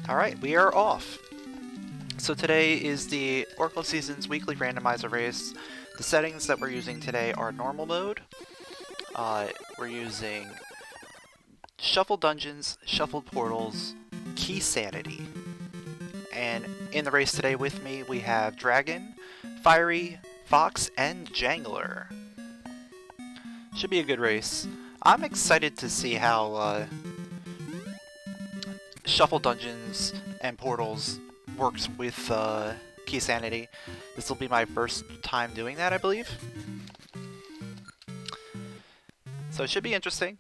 Alright, we are off. So today is the Oracle Seasons weekly randomizer race. The settings that we're using today are normal mode. We're using shuffled dungeons, shuffled portals, keysanity. And in the race today with me we have Dragon, Fiery, Fox, and Jangler. Should be a good race. I'm excited to see how shuffle dungeons and portals works with keysanity. This will be my first time doing that, I believe. So it should be interesting.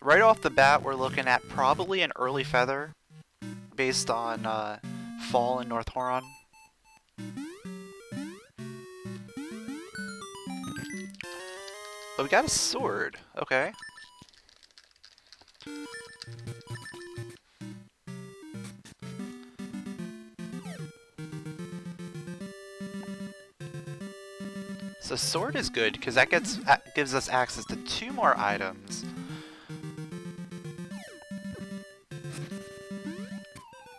Right off the bat, we're looking at probably an early feather based on fall in North Horon. But we got a sword, okay. So sword is good because that gives us access to 2 more items.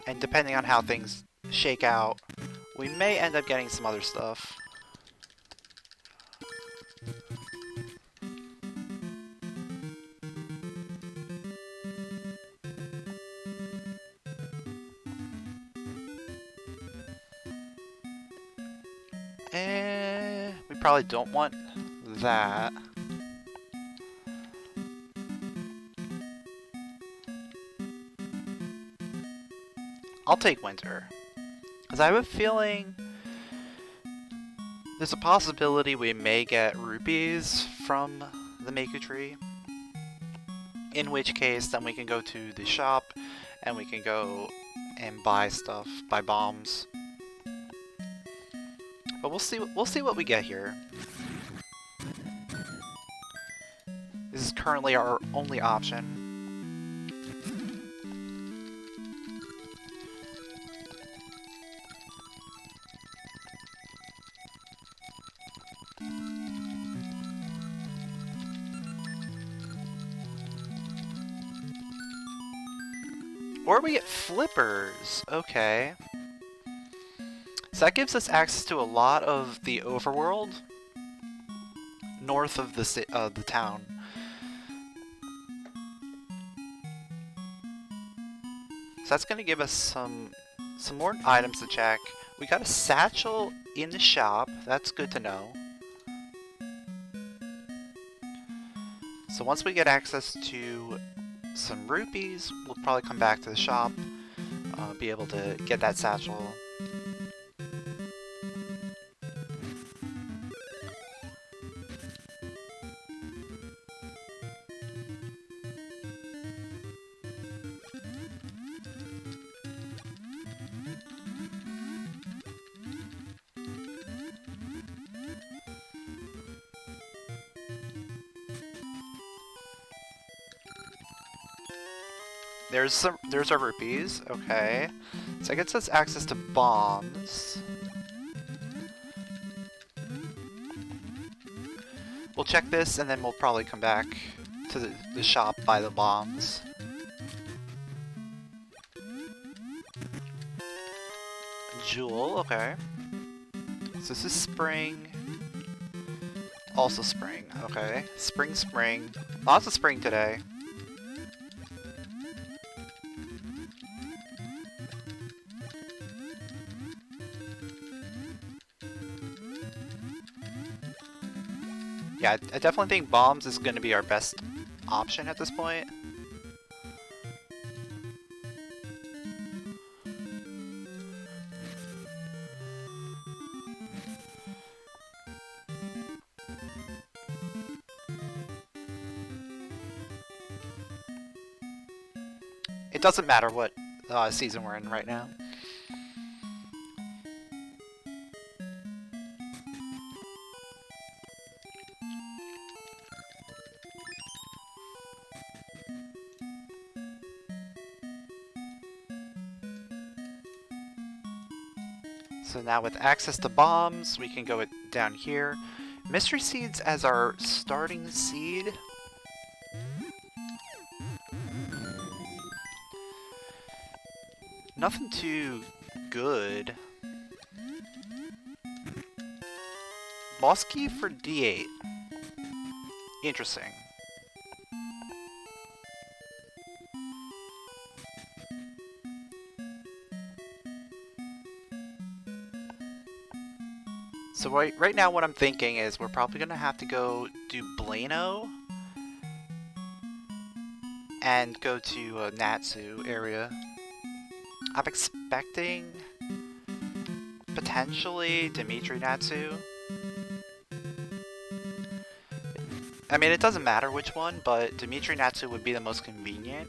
And depending on how things shake out, we may end up getting some other stuff. We probably don't want that. I'll take winter. Because I have a feeling there's a possibility we may get rupees from the Maku tree. In which case, then we can go to the shop and we can go and buy stuff, buy bombs. But we'll see what we get here. This is currently our only option. Or we get flippers. Okay. So that gives us access to a lot of the overworld north of the town. So that's going to give us some more items to check. We got a satchel in the shop. That's good to know. So once we get access to some rupees, we'll probably come back to the shop, be able to get that satchel. There's our rupees, okay. So that gets us access to bombs. We'll check this and then we'll probably come back to the shop, buy the bombs. Jewel, okay. So this is spring. Also spring, okay. Spring. Lots of spring today. Yeah, I definitely think bombs is going to be our best option at this point. It doesn't matter what season we're in right now. So now with access to bombs, we can go down here. Mystery seeds as our starting seed. Nothing too good. Boss key for D8. Interesting. So right now what I'm thinking is we're probably going to have to go do Blano and go to Natsu area. I'm expecting potentially Dimitri Natsu. I mean, it doesn't matter which one, but Dimitri Natsu would be the most convenient.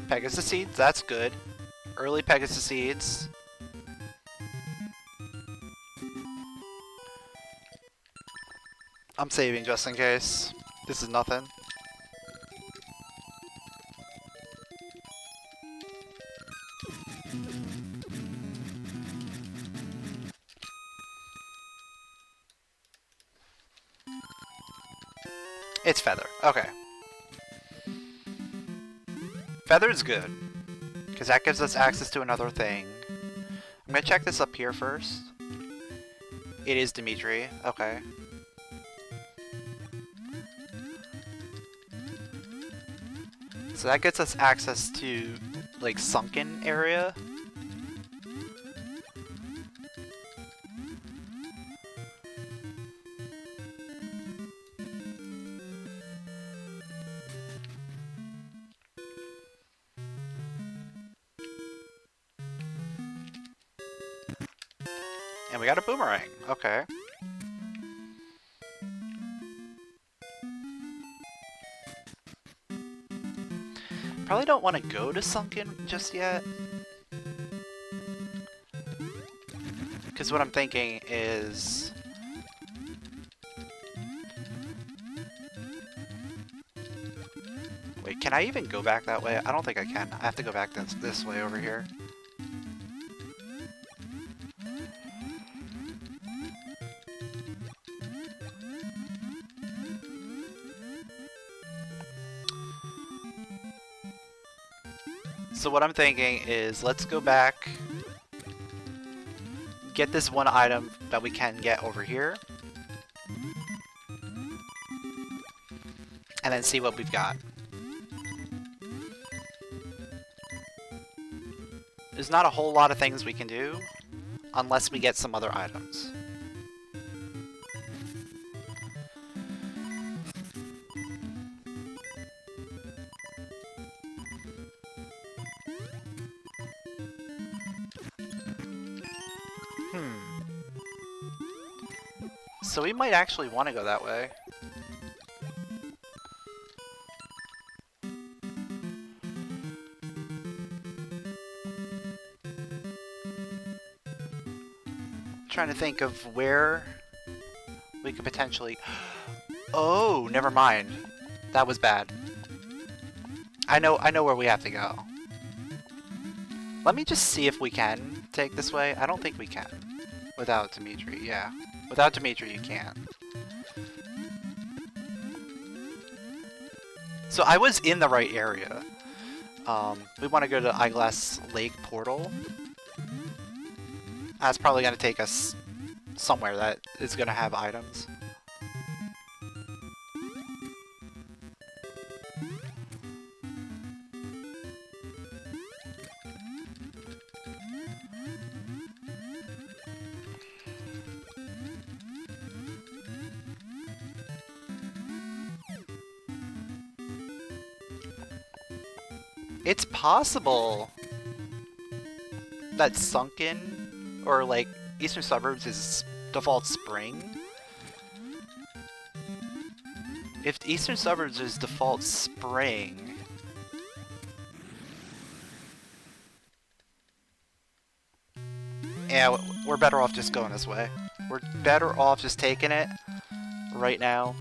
Pegasus Seeds, that's good. Early Pegasus Seeds. I'm saving just in case. This is nothing. It's Feather. Okay. Feather's good, because that gives us access to another thing. I'm gonna check this up here first. It is Dimitri. Okay. So that gets us access to, like, sunken area. And we got a boomerang. Okay. Probably don't want to go to Sunken just yet. Because what I'm thinking is... Wait, can I even go back that way? I don't think I can. I have to go back this way over here. So what I'm thinking is, let's go back, get this one item that we can get over here, and then see what we've got. There's not a whole lot of things we can do, unless we get some other items. So we might actually want to go that way. Trying to think of where we could potentially... Oh, never mind. That was bad. I know where we have to go. Let me just see if we can take this way. I don't think we can. Without Dimitri, yeah. Without Dimitri, you can't. So I was in the right area. We want to go to Eyeglass Lake Portal. That's probably going to take us somewhere that is going to have items. It's possible that Sunken, or like Eastern Suburbs, is default spring. If Eastern Suburbs is default spring... Yeah, we're better off just going this way. We're better off just taking it right now,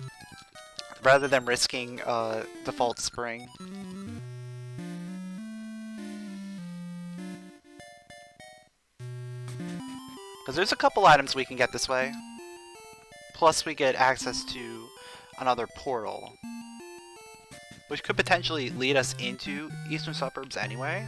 rather than risking default spring. Because there's a couple items we can get this way. Plus we get access to another portal, which could potentially lead us into Eastern Suburbs anyway.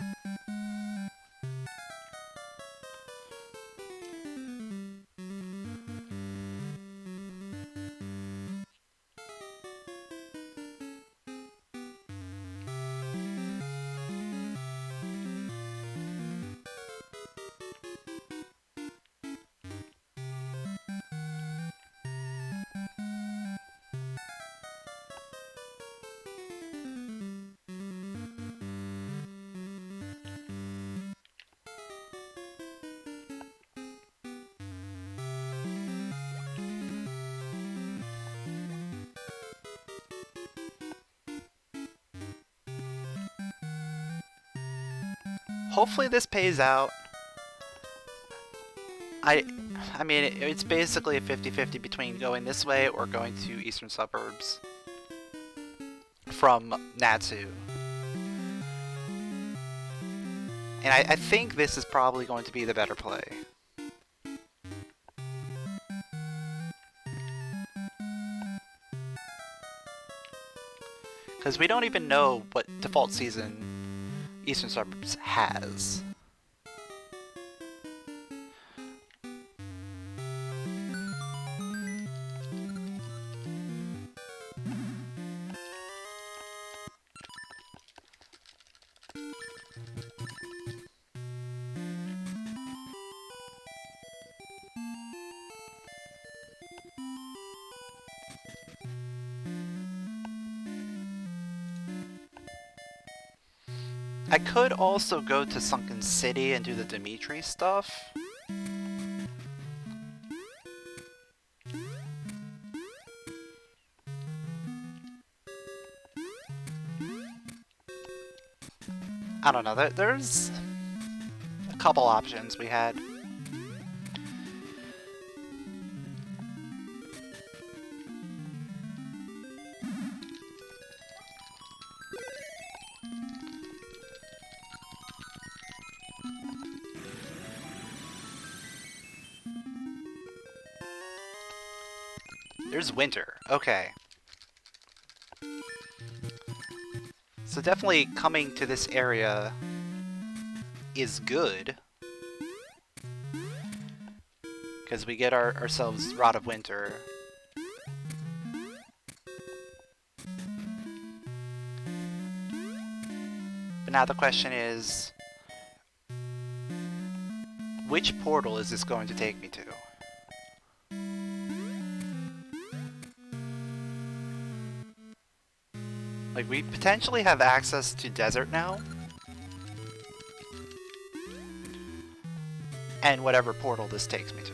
Hopefully this pays out. I mean, it's basically a 50-50 between going this way or going to Eastern Suburbs from Natsu. And I think this is probably going to be the better play. Because we don't even know what default season Eastern Suburbs has. I could also go to Sunken City and do the Dimitri stuff. I don't know, there's a couple options we had. There's winter. Okay. So definitely coming to this area is good. Because we get ourselves Rod of Winter. But now the question is, which portal is this going to take me to? Like, we potentially have access to desert now. And whatever portal this takes me to.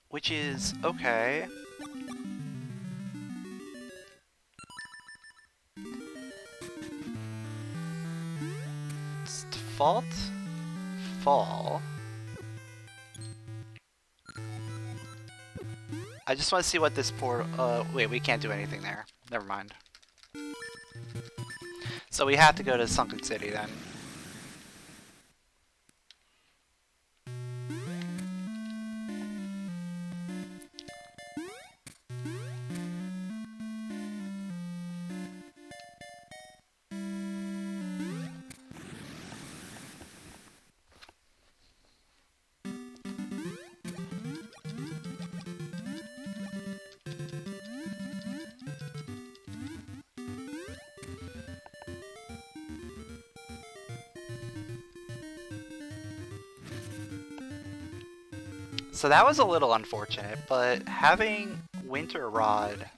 Which is okay. It's default fall. I just want to see what this portal... wait, we can't do anything there. Never mind. So we have to go to Sunken City then. So that was a little unfortunate, but having Winter Rod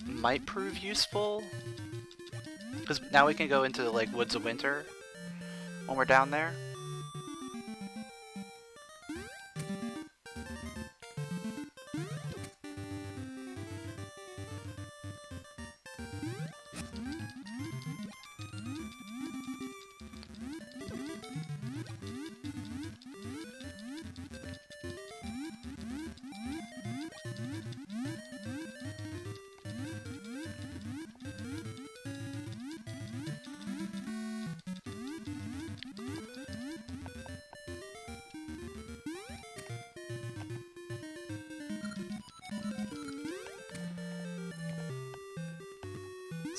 might prove useful. Because now we can go into, like, Woods of Winter when we're down there.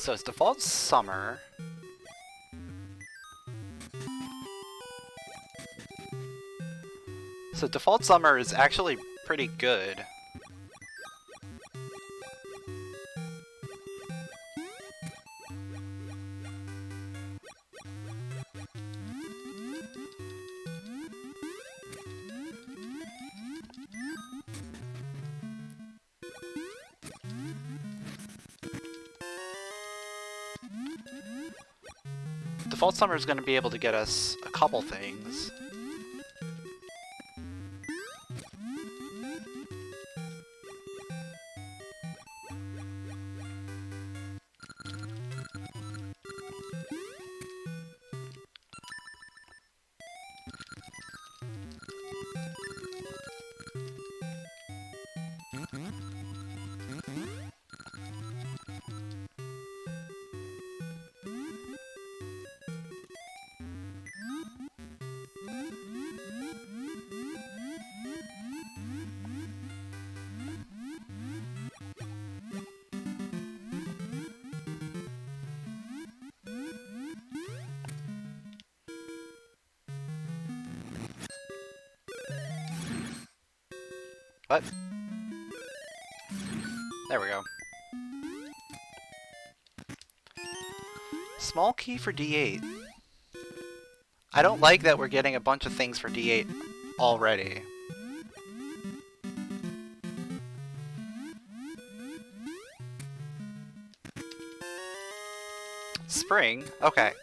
So it's default summer. So default summer is actually pretty good. Default summer is going to be able to get us a couple things. What? There we go. Small key for D8. I don't like that we're getting a bunch of things for D8 already. Spring? Okay.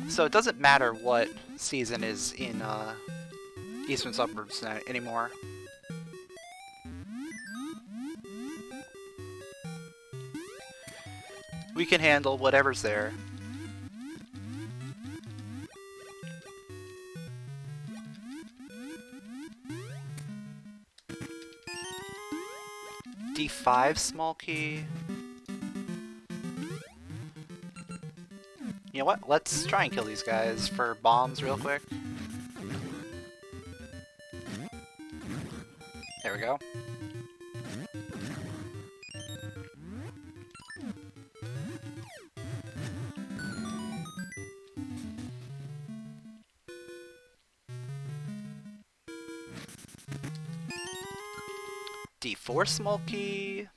So it doesn't matter what season is in Eastern Suburbs anymore. We can handle whatever's there. D5 small key. You know what? Let's try and kill these guys for bombs real quick. There we go. D4 small key.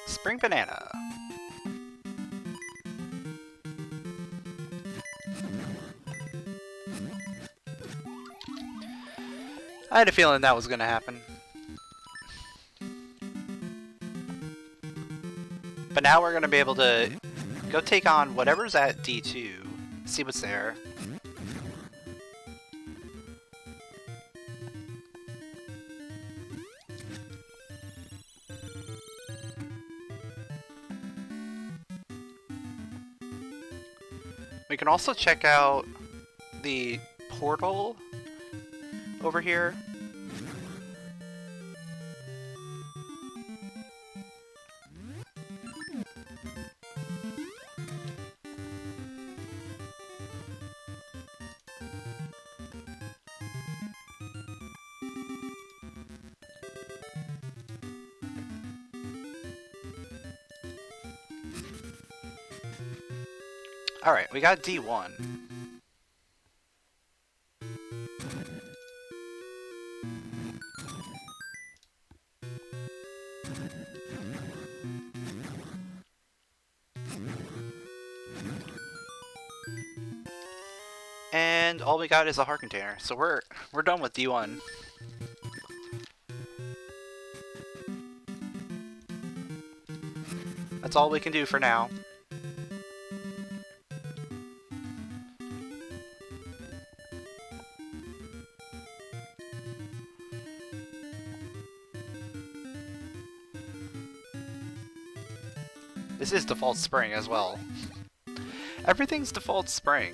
Spring banana. I had a feeling that was going to happen. But now we're going to be able to go take on whatever's at D2, see what's there. We can also check out the portal over here. Alright, we got D1. And all we got is a heart container, so we're done with D1. That's all we can do for now. This is default spring as well. Everything's default spring.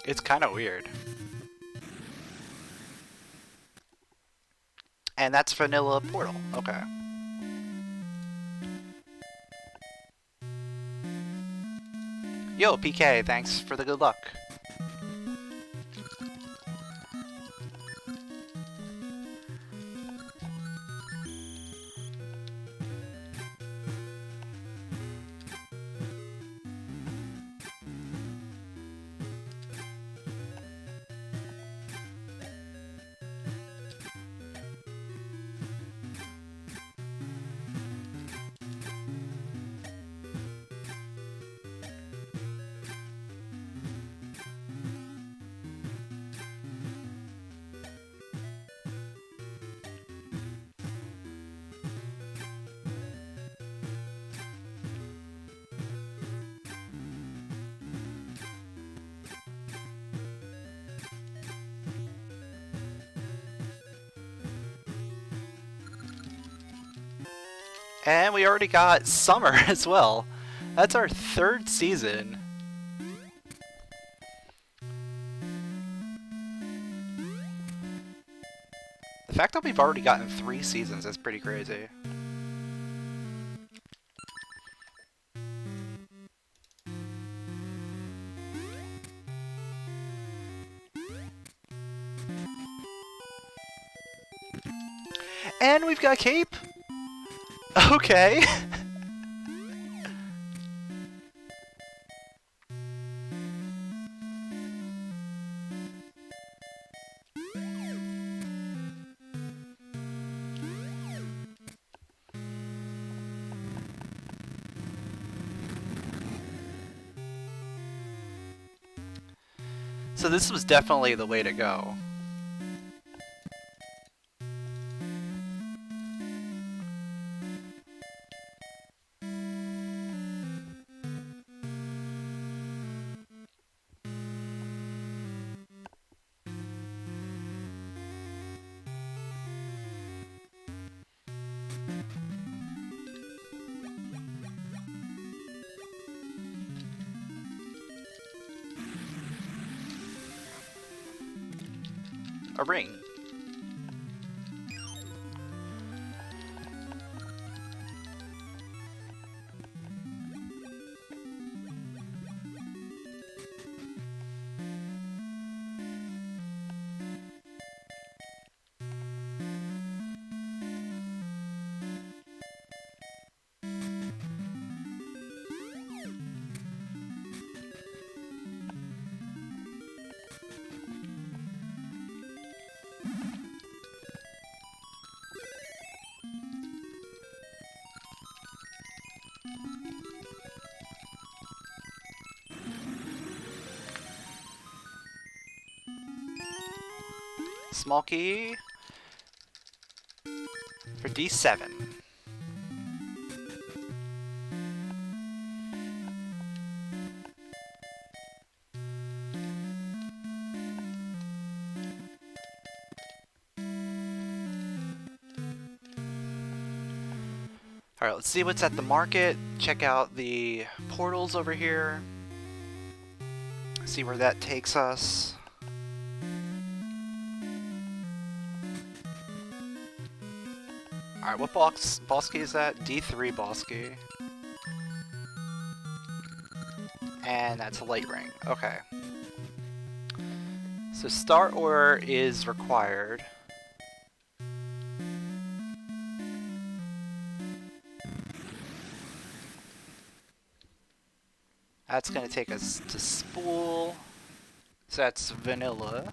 It's kind of weird. And that's vanilla portal. Okay. Yo, PK, thanks for the good luck. And we already got summer as well. That's our 3rd season. The fact that we've already gotten 3 seasons is pretty crazy. And we've got Cape! Okay! So this was definitely the way to go. A ring. Small key for D7. Alright, let's see what's at the market. Check out the portals over here. See where that takes us. Alright, what boss key is that? D3 boss key. And that's a light ring. Okay. So start order is required. That's gonna take us to spool. So that's vanilla.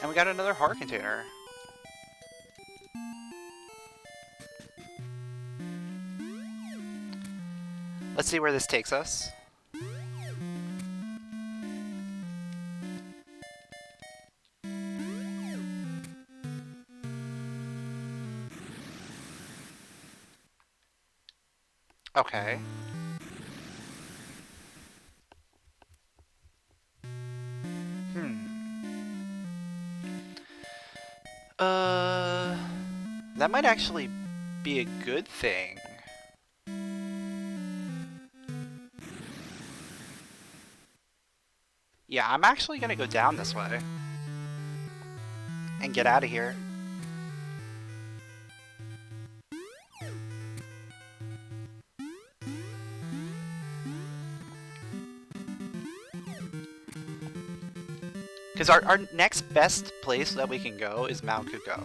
And we got another heart container. Let's see where this takes us. Okay. That might actually be a good thing. Yeah, I'm actually gonna go down this way. And get out of here. Because our next best place that we can go is Mount Kuko.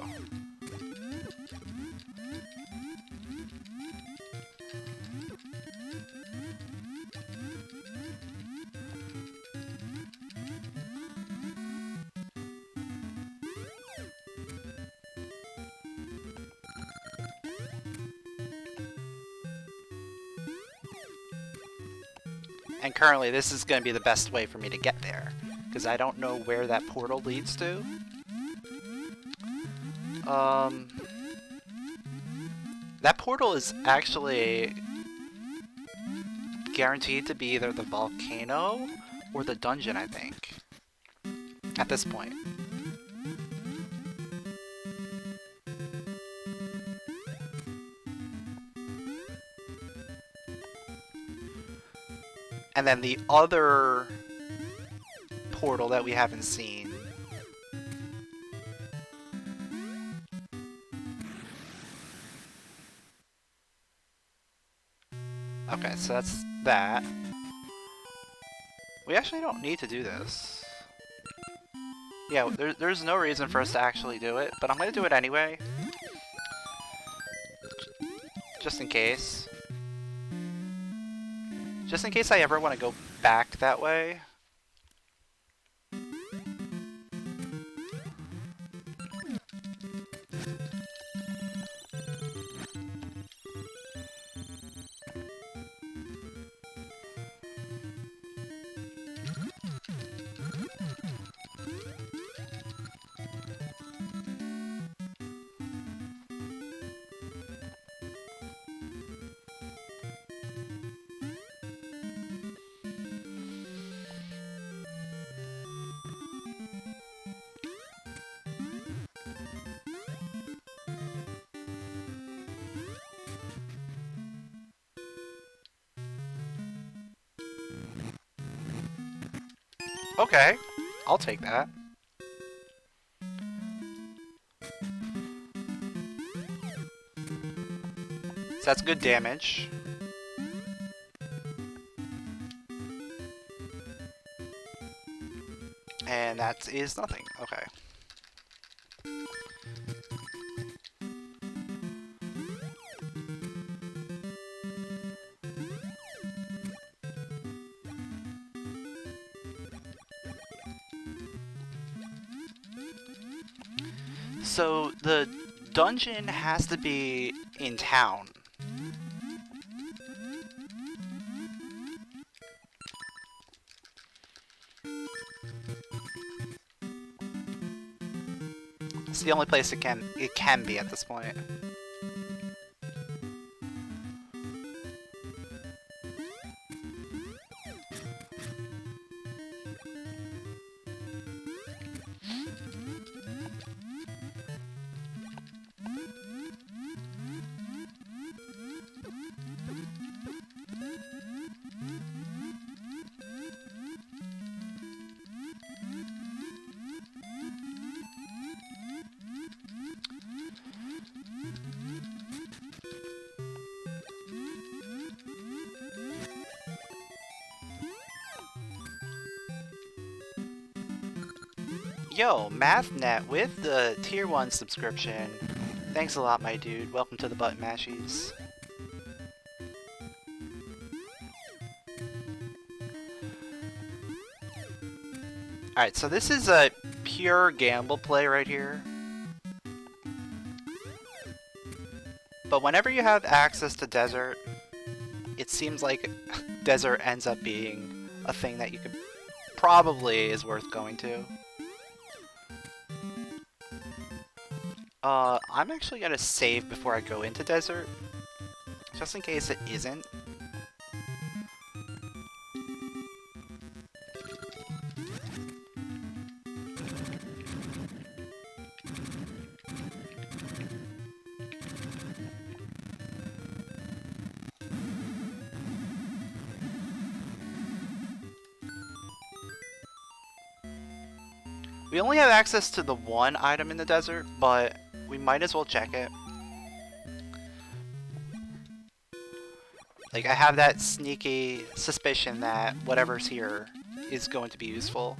And currently this is going to be the best way for me to get there. Because I don't know where that portal leads to. That portal is actually guaranteed to be either the volcano or the dungeon, I think. At this point. And then the other portal that we haven't seen. Okay, so that's that. We actually don't need to do this. Yeah, there's no reason for us to actually do it, but I'm gonna do it anyway. Just in case. Just in case I ever want to go back that way. Okay, I'll take that. So that's good damage. And that is nothing. Okay. So the dungeon has to be in town. It's the only place it can be at this point. Yo, MathNet with the Tier 1 subscription. Thanks a lot, my dude. Welcome to the Button Mashies. Alright, so this is a pure gamble play right here. But whenever you have access to desert, it seems like desert ends up being a thing that you could probably is worth going to. I'm actually gonna save before I go into desert, just in case it isn't. We only have access to the one item in the desert, but we might as well check it. Like, I have that sneaky suspicion that whatever's here is going to be useful.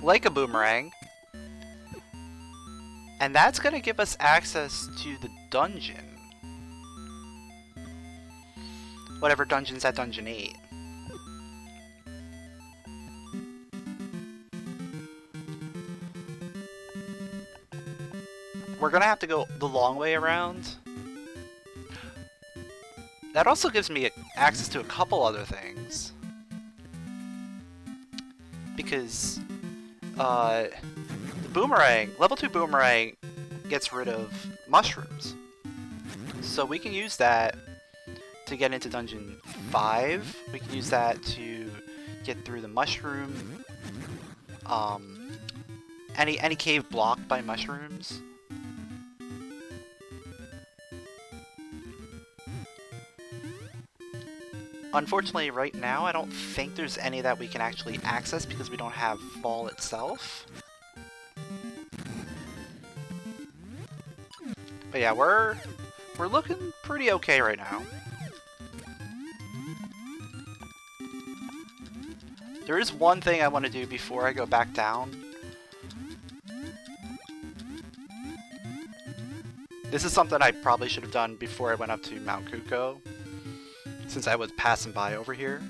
Like a boomerang. And that's gonna give us access to the dungeon. Whatever dungeon's at Dungeon 8. We're gonna have to go the long way around. That also gives me access to a couple other things. Because, the boomerang, level 2 boomerang gets rid of mushrooms. So we can use that to get into Dungeon 5. We can use that to get through the mushroom, any cave blocked by mushrooms. Unfortunately, right now, I don't think there's any that we can actually access because we don't have Fall itself. But yeah, we're looking pretty okay right now. There is one thing I want to do before I go back down. This is something I probably should have done before I went up to Mount Kuko, since I was passing by over here.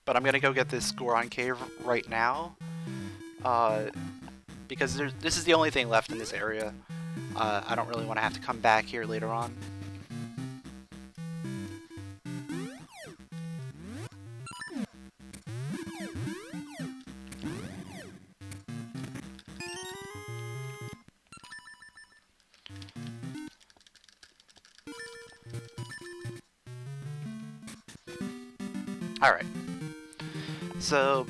But I'm gonna go get this Goron Cave right now, because this is the only thing left in this area. I don't really want to have to come back here later on. Alright, so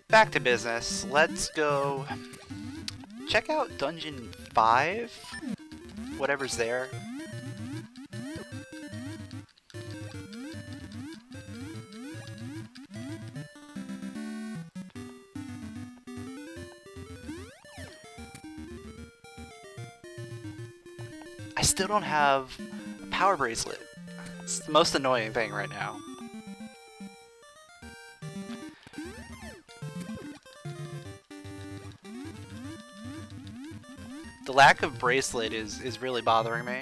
back to business. Let's go check out Dungeon 5, whatever's there. I still don't have a power bracelet. It's the most annoying thing right now. The lack of bracelet is really bothering me.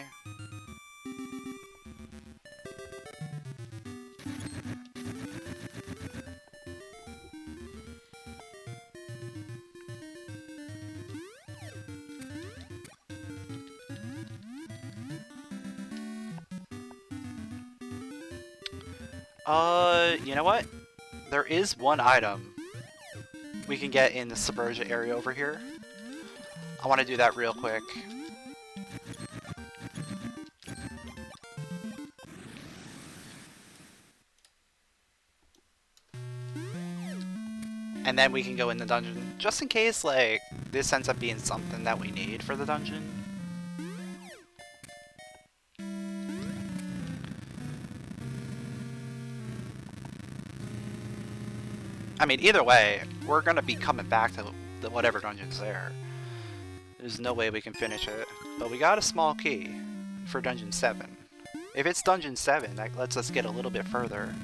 You know what? There is one item we can get in the Suburgia area over here. I want to do that real quick. And then we can go in the dungeon, just in case, like, this ends up being something that we need for the dungeon. I mean, either way, we're gonna be coming back to whatever dungeon's there. There's no way we can finish it. But we got a small key for Dungeon 7. If it's Dungeon 7, that lets us get a little bit further.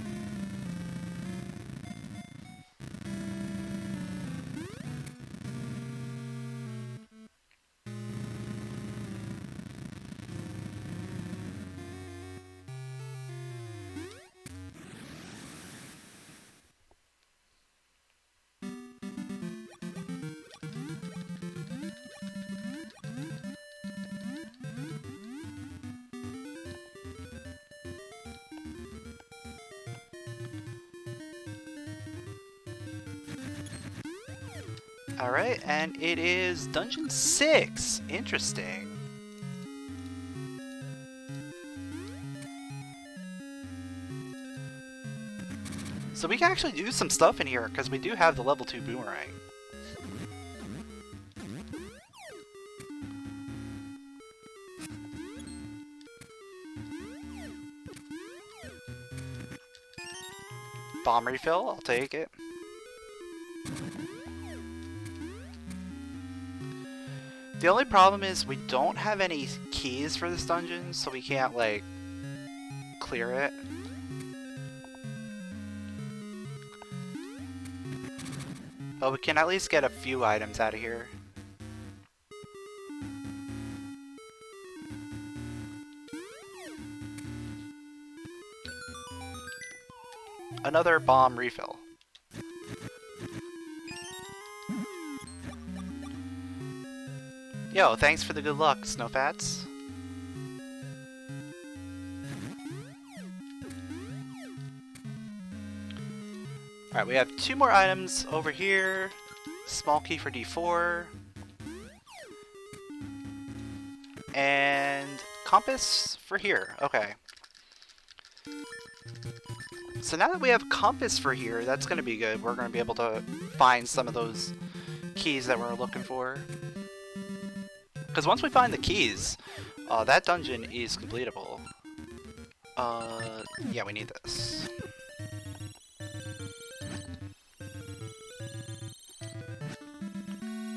Alright, and it is Dungeon 6. Interesting. So we can actually do some stuff in here, because we do have the level 2 boomerang. Bomb refill, I'll take it. The only problem is we don't have any keys for this dungeon, so we can't, like, clear it. But we can at least get a few items out of here. Another bomb refill. Yo, thanks for the good luck, Snowfats. Alright, we have 2 more items over here. Small key for D4. And compass for here. Okay. So now that we have compass for here, that's going to be good. We're going to be able to find some of those keys that we're looking for. Because once we find the keys, that dungeon is completable. Yeah, we need this.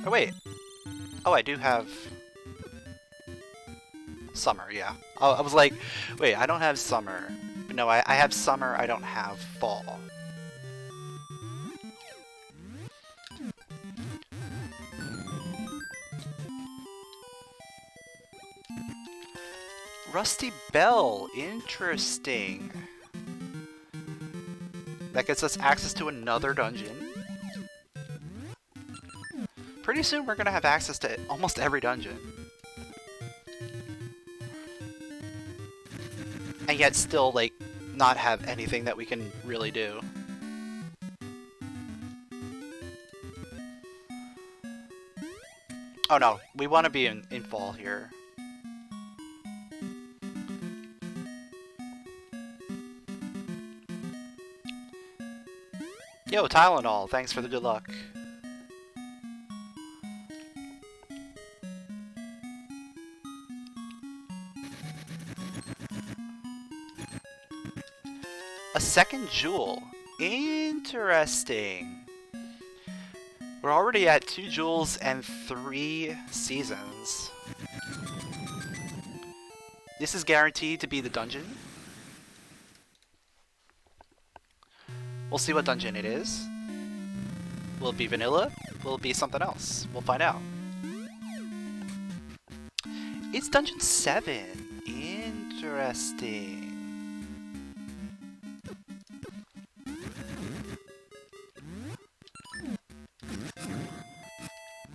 Oh, wait. Oh, I do have... summer, yeah. Oh, I was like, wait, I don't have summer. But no, I have summer, I don't have fall. Rusty Bell, interesting. That gets us access to another dungeon. Pretty soon we're gonna have access to almost every dungeon. And yet still, like, not have anything that we can really do. Oh no, we want to be in fall here. Yo, Tylenol, thanks for the good luck. A second jewel. Interesting. We're already at 2 jewels and 3 seasons. This is guaranteed to be the dungeon. We'll see what dungeon it is. Will it be vanilla? Will it be something else? We'll find out. It's dungeon 7. Interesting.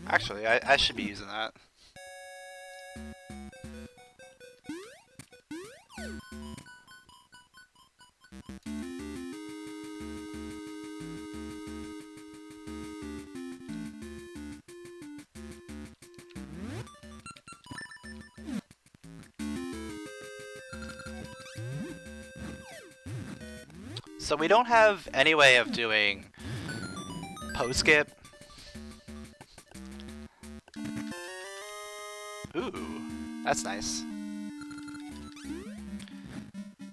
Actually, I should be using that. So we don't have any way of doing post-skip. Ooh, that's nice.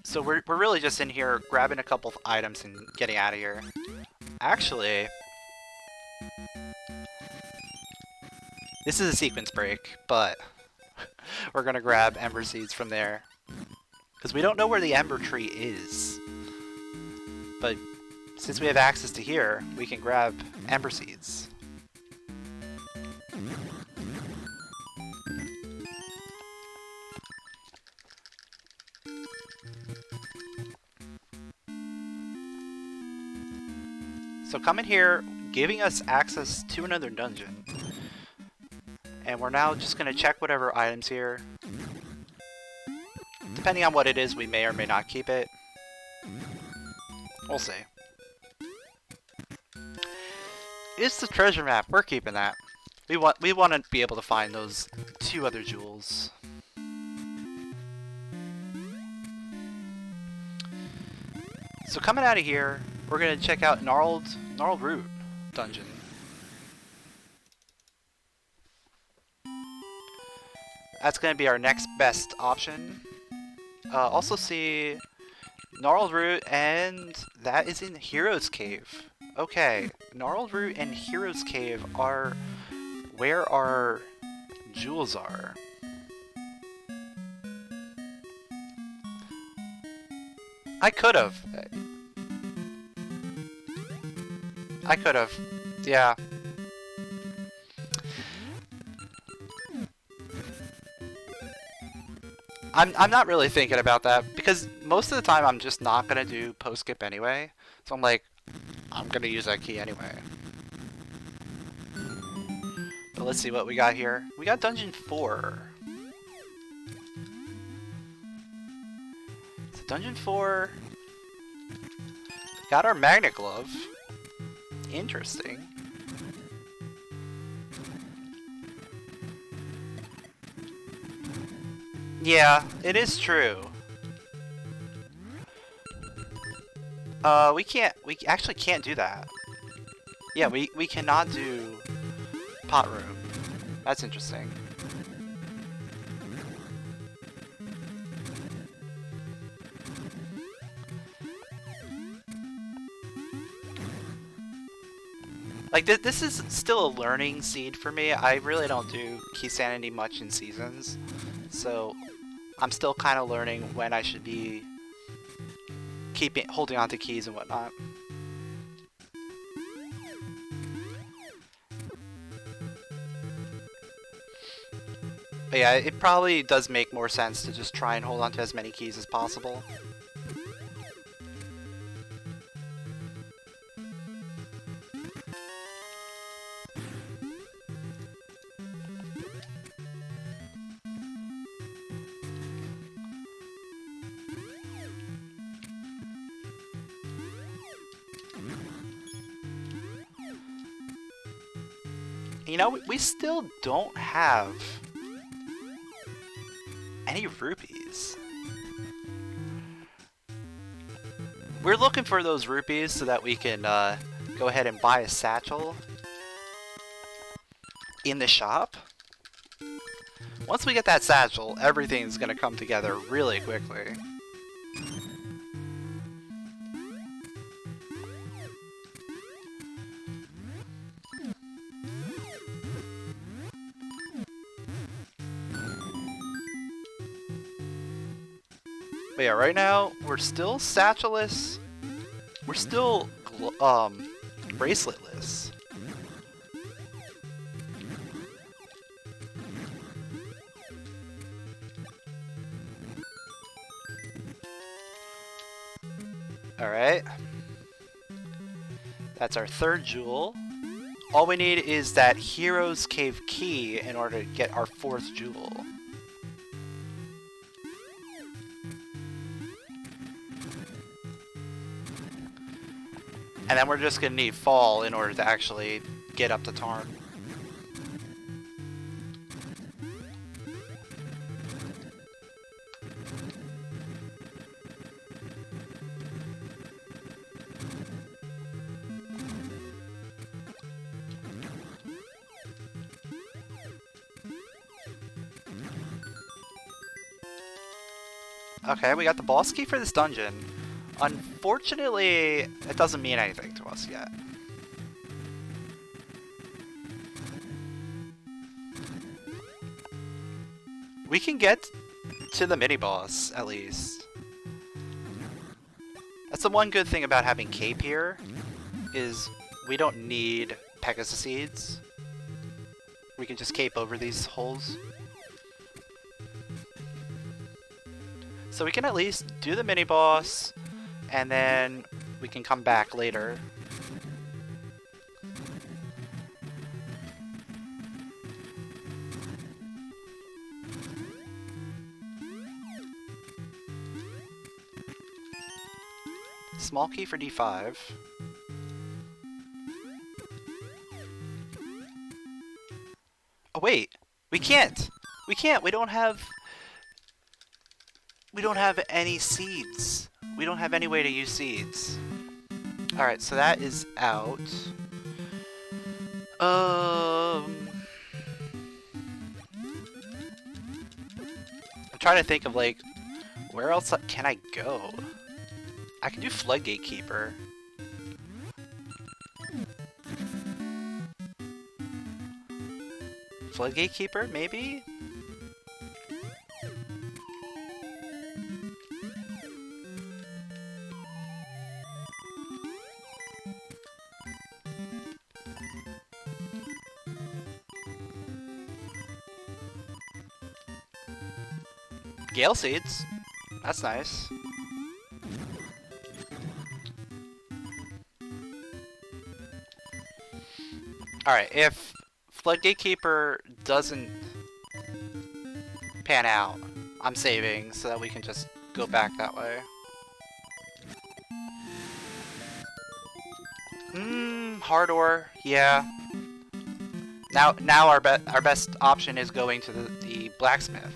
So we're really just in here grabbing a couple of items and getting out of here. Actually, this is a sequence break, but we're gonna grab ember seeds from there. Because we don't know where the ember tree is. But since we have access to here, we can grab ember seeds. So come in here, giving us access to another dungeon. And we're now just going to check whatever items here. Depending on what it is, we may or may not keep it. We'll see. It's the treasure map. We're keeping that. We want to be able to find those 2 other jewels. So coming out of here, we're gonna check out Gnarled Root dungeon. That's gonna be our next best option. Also see Gnarled Root, and that is in Hero's Cave. Okay, Gnarled Root and Hero's Cave are where our jewels are. I could have. Yeah. I'm not really thinking about that because most of the time I'm just not gonna do post skip anyway. So I'm like, I'm gonna use that key anyway. But let's see what we got here. We got Dungeon 4. So Dungeon 4. Got our Magnet Glove. Interesting. Yeah, it is true. We actually can't do that. Yeah, we cannot do pot room. That's interesting. Like, this is still a learning seed for me. I really don't do keysanity much in seasons. So, I'm still kind of learning when I should be holding on to keys and whatnot. But yeah, it probably does make more sense to just try and hold on to as many keys as possible. You know, we still don't have any rupees. We're looking for those rupees so that we can go ahead and buy a satchel in the shop. Once we get that satchel, everything's gonna come together really quickly. But yeah, right now, we're still satchelless. We're still, braceletless. Alright. That's our third jewel. All we need is that Hero's Cave key in order to get our fourth jewel. And then we're just gonna need Fall in order to actually get up to Tarn. Okay, we got the boss key for this dungeon. Unfortunately, it doesn't mean anything to us yet. We can get to the mini-boss, at least. That's the one good thing about having Cape here, is we don't need Pegasus Seeds. We can just cape over these holes. So we can at least do the mini-boss, and then we can come back later. Small key for D5. Oh wait, we can't! We can't! We don't have... We don't have any seeds. We don't have any way to use seeds. Alright, so that is out. I'm trying to think of, like, where else can I go? I can do Floodgate Keeper. Floodgate Keeper, maybe? Gale Seeds. That's nice. Alright, if Floodgate Keeper doesn't pan out, I'm saving so that we can just go back that way. Hard ore, yeah. Now our best option is going to the blacksmith.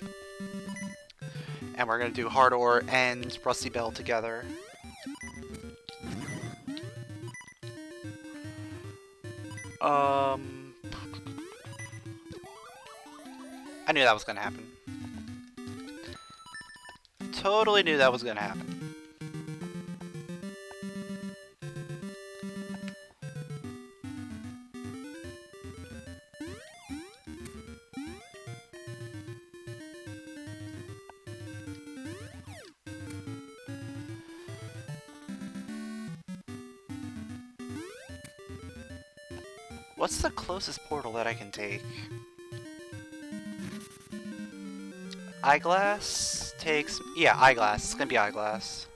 And we're gonna do hard ore and rusty bell together. I knew that was gonna happen. Totally knew that was gonna happen. What's the closest portal that I can take? Eyeglass takes... yeah, Eyeglass. It's gonna be Eyeglass.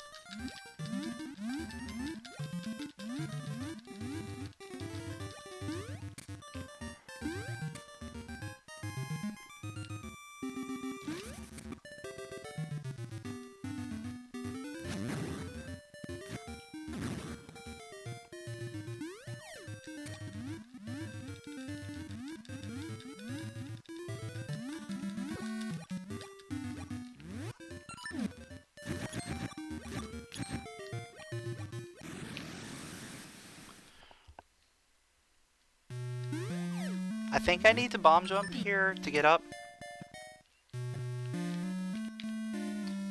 I think I need to bomb jump here to get up.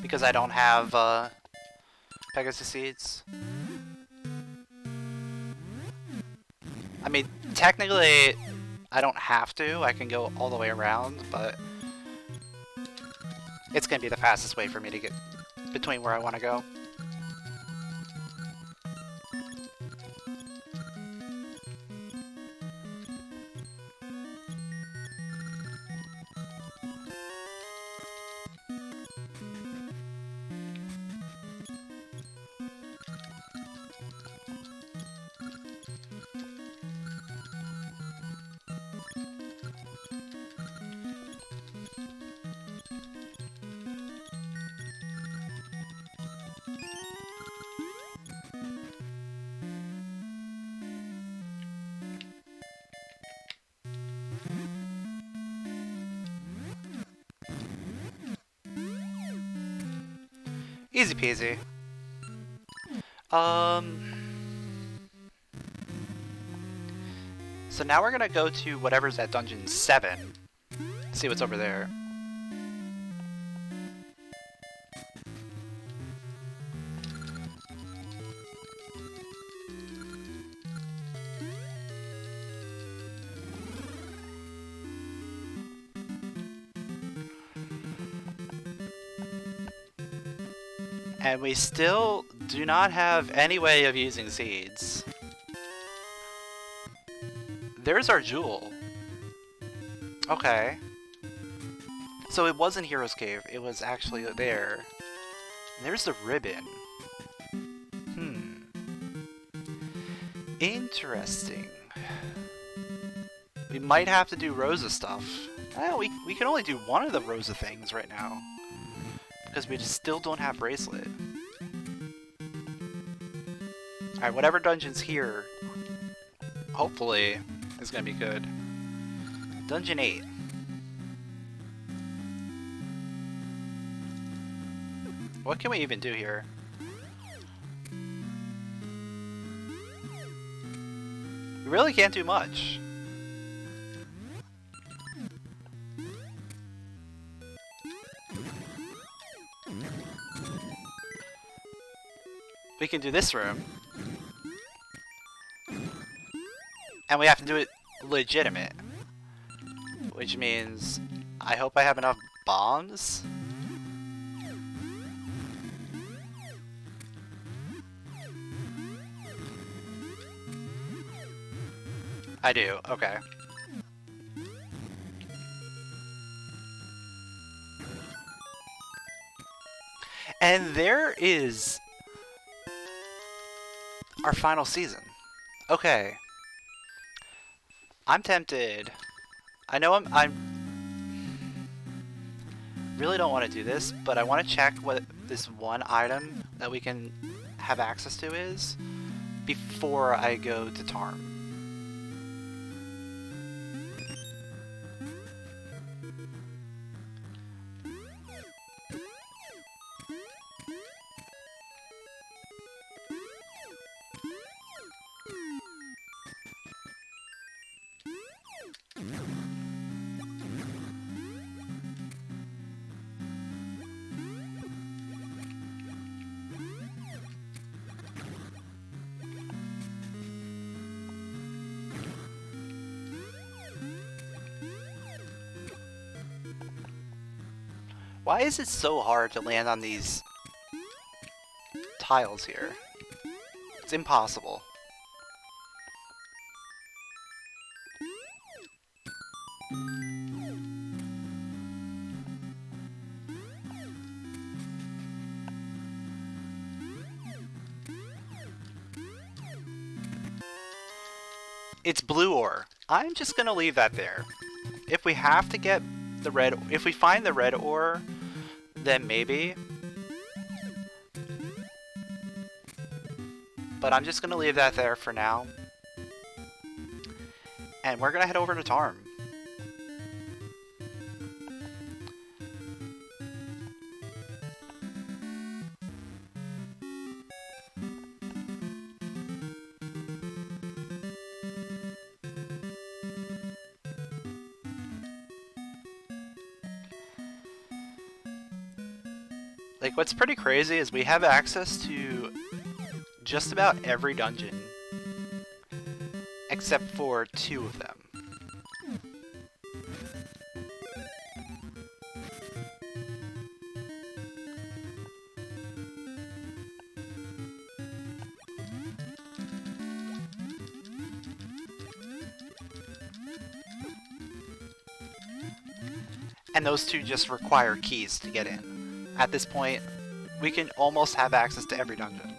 Because I don't have Pegasus Seeds. I mean, technically, I don't have to. I can go all the way around, but it's going to be the fastest way for me to get between where I want to go. Easy peasy. So now we're gonna go to whatever's at Dungeon 7. See what's over there. And we still do not have any way of using seeds. There's our jewel. Okay. So it wasn't Hero's Cave, it was actually there. And there's the ribbon. Interesting. We might have to do Rosa stuff. We can only do one of the Rosa things right now. Because we just still don't have Bracelet. Alright, whatever dungeon's here, hopefully, is gonna be good. Dungeon 8. What can we even do here? We really can't do much. We can do this room. And we have to do it legitimate. Which means I hope I have enough bombs. I do, okay. And there is our final season. Okay. I'm tempted. I know I'm really don't want to do this, but I want to check what this one item that we can have access to is before I go to Tarm. Why is it so hard to land on these tiles here? It's impossible. It's blue ore. I'm just gonna leave that there. If we have to get the red, if we find the red ore, then maybe. But I'm just gonna leave that there for now. And we're gonna head over to Tarm. Like, what's pretty crazy is we have access to just about every dungeon except for 2 of them. And those 2 just require keys to get in. At this point, we can almost have access to every dungeon.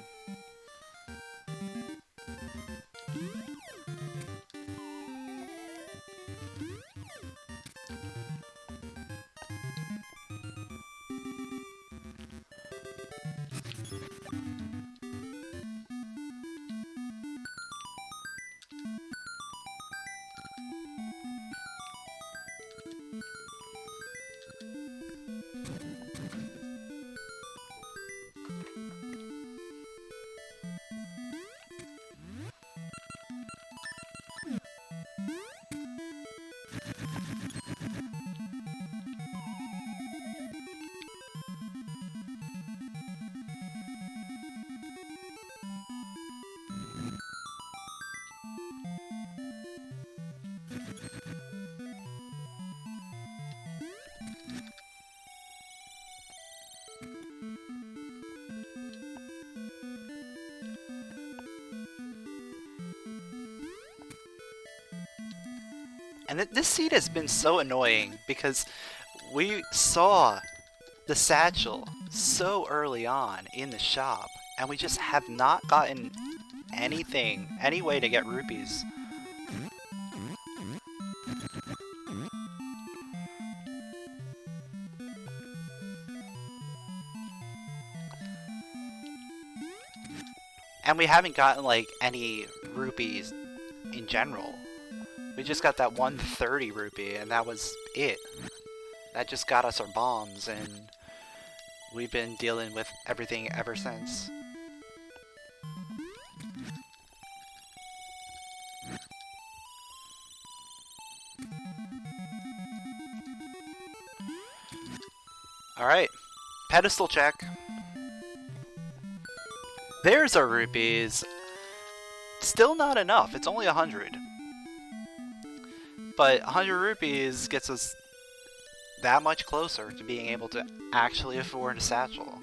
And this seed has been so annoying because we saw the satchel so early on in the shop, and we just have not gotten anything, any way to get rupees. And we haven't gotten, like, any rupees in general. We just got that 130 rupee, and that was it. That just got us our bombs, and we've been dealing with everything ever since. Alright, pedestal check. There's our rupees. Still not enough, it's only 100. But 100 rupees gets us that much closer to being able to actually afford a satchel.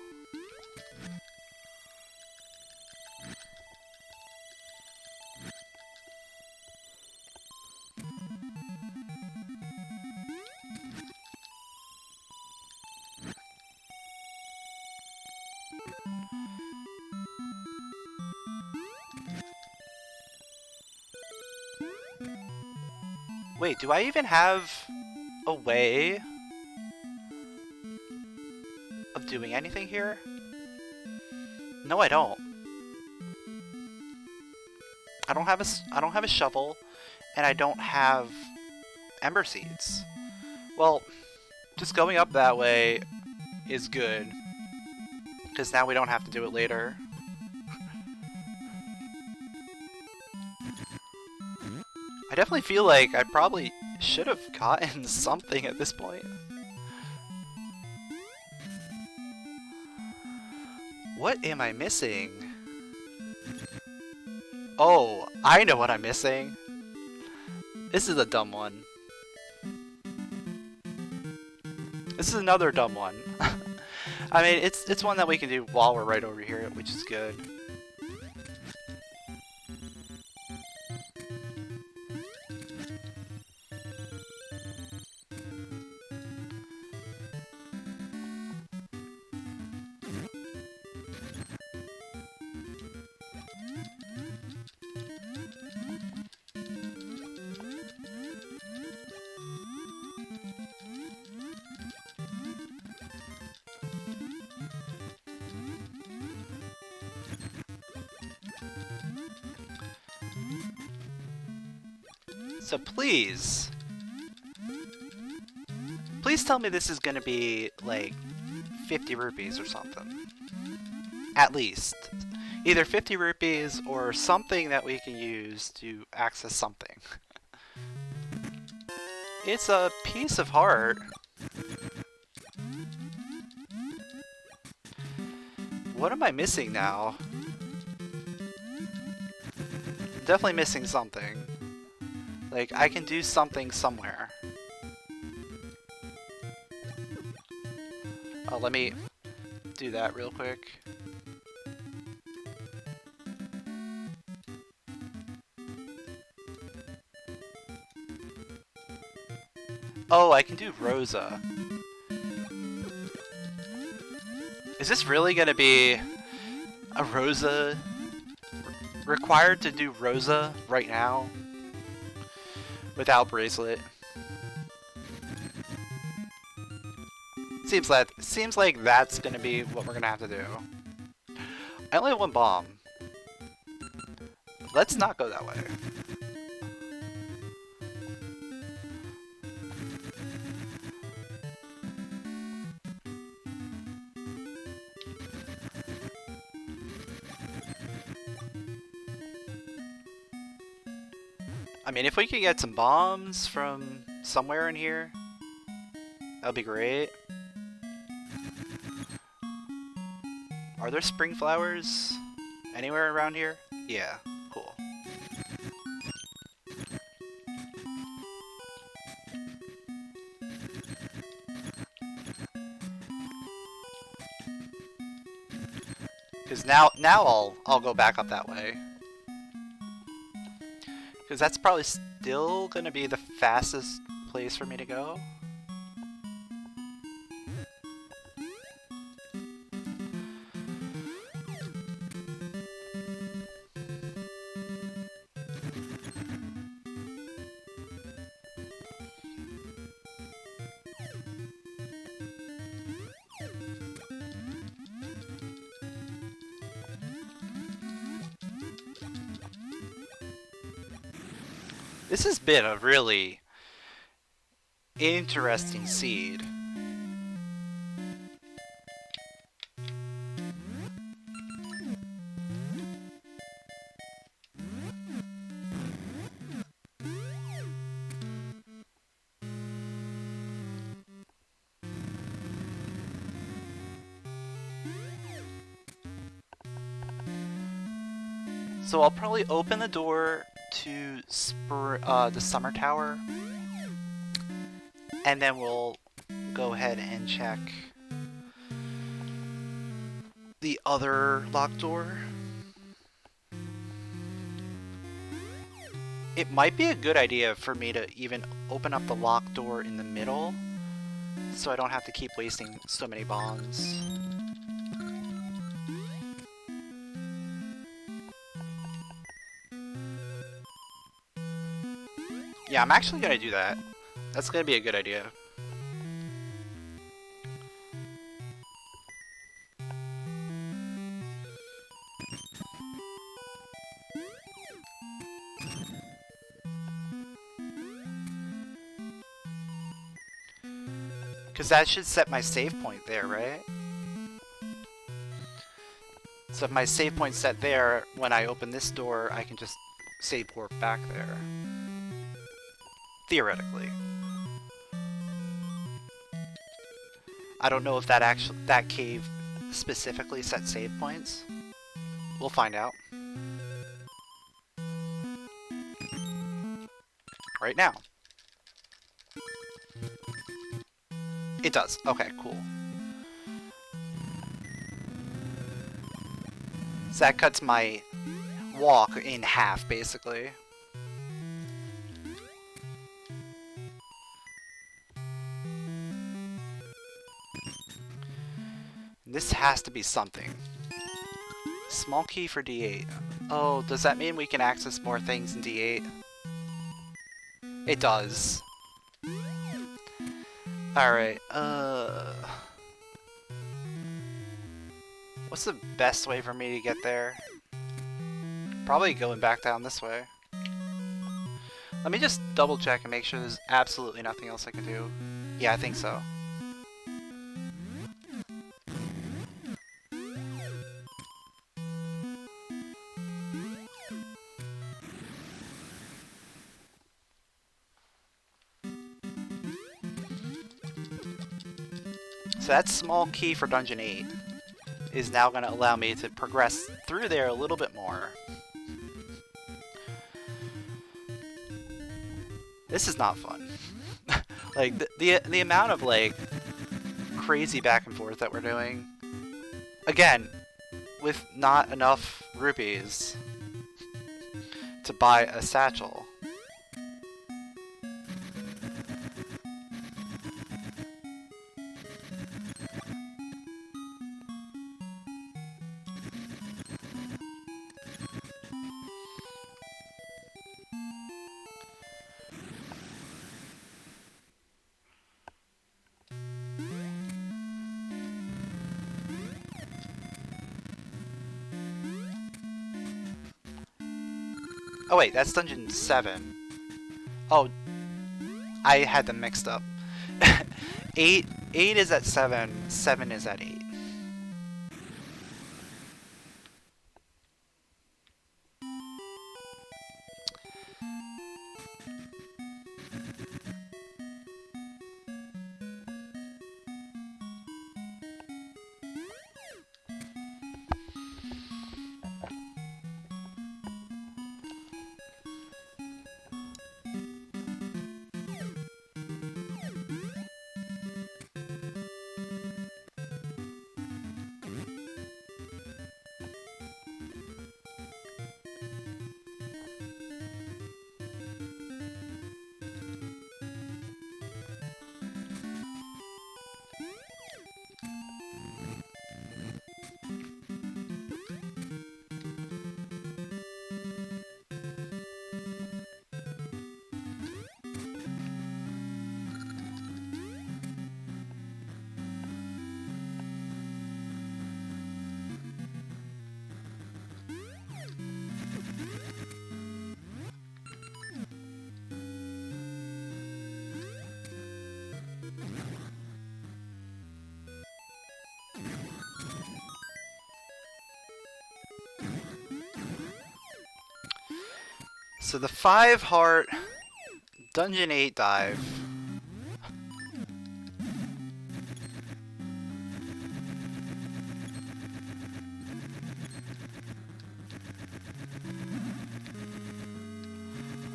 Wait, do I even have a way of doing anything here? No, I don't. I don't have a shovel, and I don't have ember seeds. Well, just going up that way is good, because now we don't have to do it later. I definitely feel like I probably should have gotten something at this point. What am I missing? Oh, I know what I'm missing. This is a dumb one. This is another dumb one. I mean, it's one that we can do while we're right over here, which is good. So please tell me this is gonna be like 50 rupees or something. At least. Either 50 rupees or something that we can use to access something. It's a piece of heart. What am I missing now? Definitely missing something. Like, I can do something somewhere. Oh, let me do that real quick. Oh, I can do Rosa. Is this really gonna be a Rosa? Required to do Rosa right now? Without bracelet? Seems like that's gonna be what we're gonna have to do. I only have one bomb. Let's not go that way. I mean, if we could get some bombs from somewhere in here, that would be great. Are there spring flowers anywhere around here? Yeah, cool. Because now I'll go back up that way. Because that's probably still gonna be the fastest place for me to go. This has been a really interesting seed. So I'll probably open the door to the summer tower, and then we'll go ahead and check the other locked door. It might be a good idea for me to even open up the locked door in the middle, so I don't have to keep wasting so many bombs. Yeah, I'm actually gonna do that. That's gonna be a good idea. Because that should set my save point there, right? So if my save point's set there, when I open this door, I can just save warp back there. Theoretically. I don't know if that cave specifically sets save points. We'll find out. Right now. It does. Okay, cool. So that cuts my walk in half, basically. This has to be something. Small key for D8. Oh, does that mean we can access more things in D8? It does. Alright, what's the best way for me to get there? Probably going back down this way. Let me just double check and make sure there's absolutely nothing else I can do. Yeah, I think so. So that small key for Dungeon 8 is now going to allow me to progress through there a little bit more. This is not fun. Like, the amount of, like, crazy back and forth that we're doing. Again, with not enough rupees to buy a satchel. Oh wait, that's Dungeon 7. Oh, I had them mixed up. 8 is at 7, 7 is at 8. So the 5 heart Dungeon 8 dive.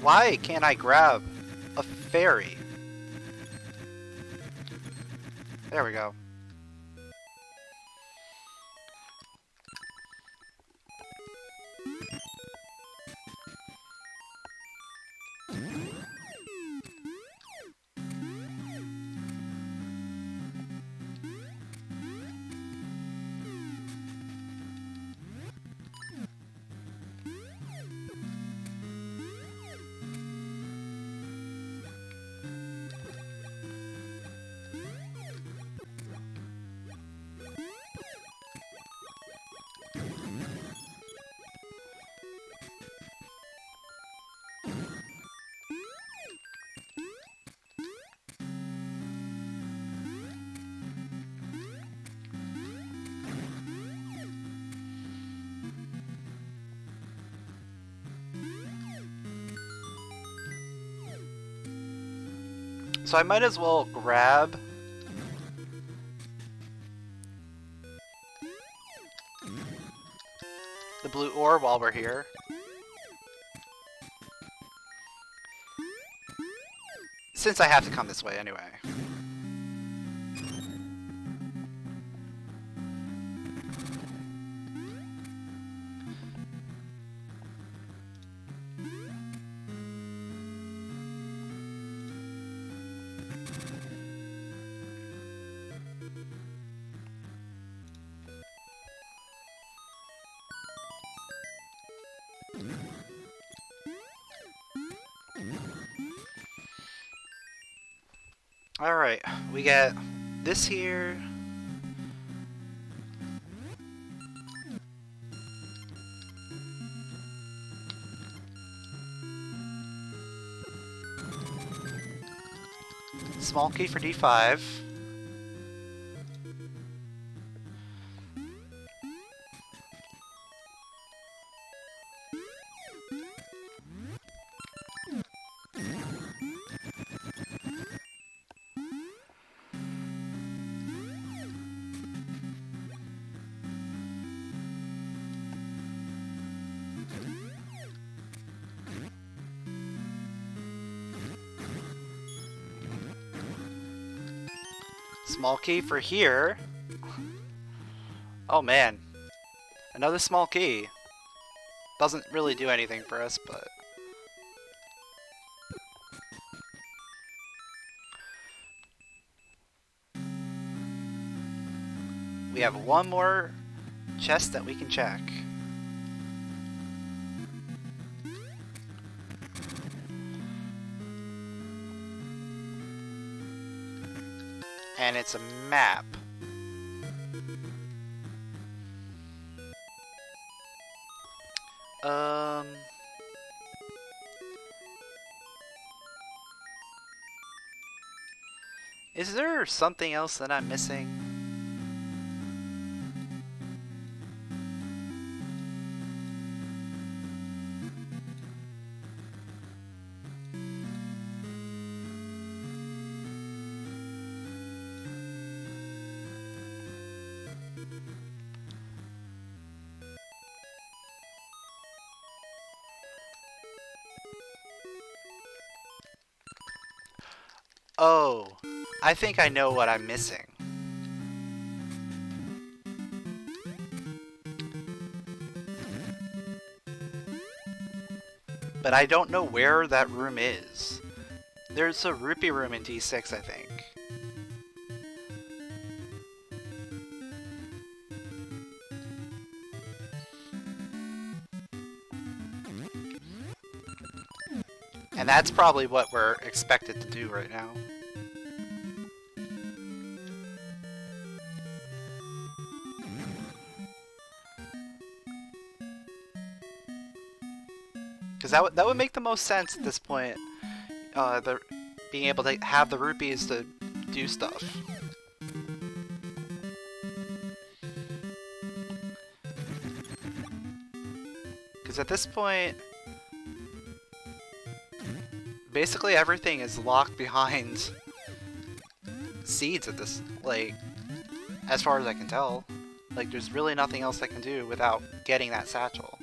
Why can't I grab a fairy? There we go. So I might as well grab the blue ore while we're here. Since I have to come this way anyway. Alright, we get this here. Small key for D5. Small key for here. Oh man. Another small key. Doesn't really do anything for us, but... we have one more chest that we can check. And it's a map. Is there something else that I'm missing? Oh, I think I know what I'm missing. But I don't know where that room is. There's a rupee room in D6, I think. And that's probably what we're expected to do right now. Because that would make the most sense at this point. Being able to have the rupees to do stuff. Because at this point, basically everything is locked behind seeds at this, like, as far as I can tell. Like, there's really nothing else I can do without getting that satchel.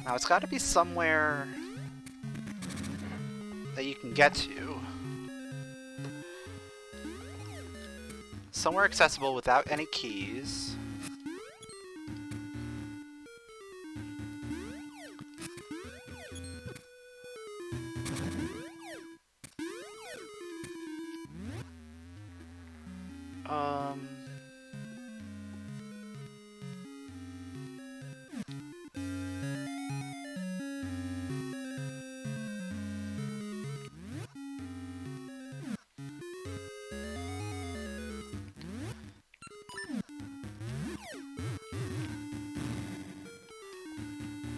Now it's got to be somewhere that you can get to. Somewhere accessible without any keys.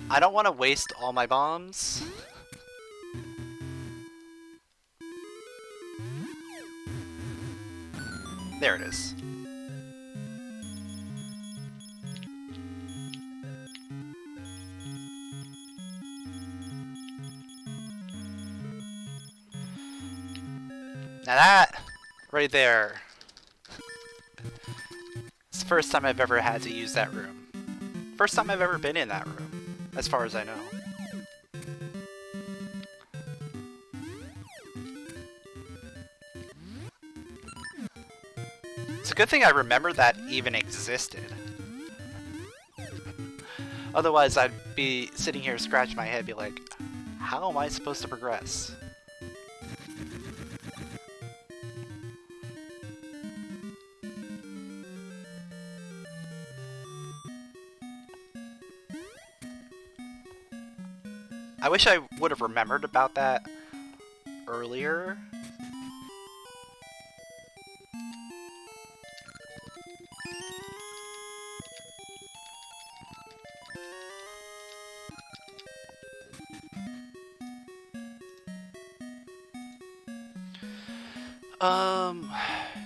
I don't want to waste all my bombs. There it is. Now that right there. It's the first time I've ever had to use that room. First time I've ever been in that room, as far as I know. It's a good thing I remember that even existed. Otherwise, I'd be sitting here scratching my head, be like, how am I supposed to progress? I wish I would have remembered about that earlier.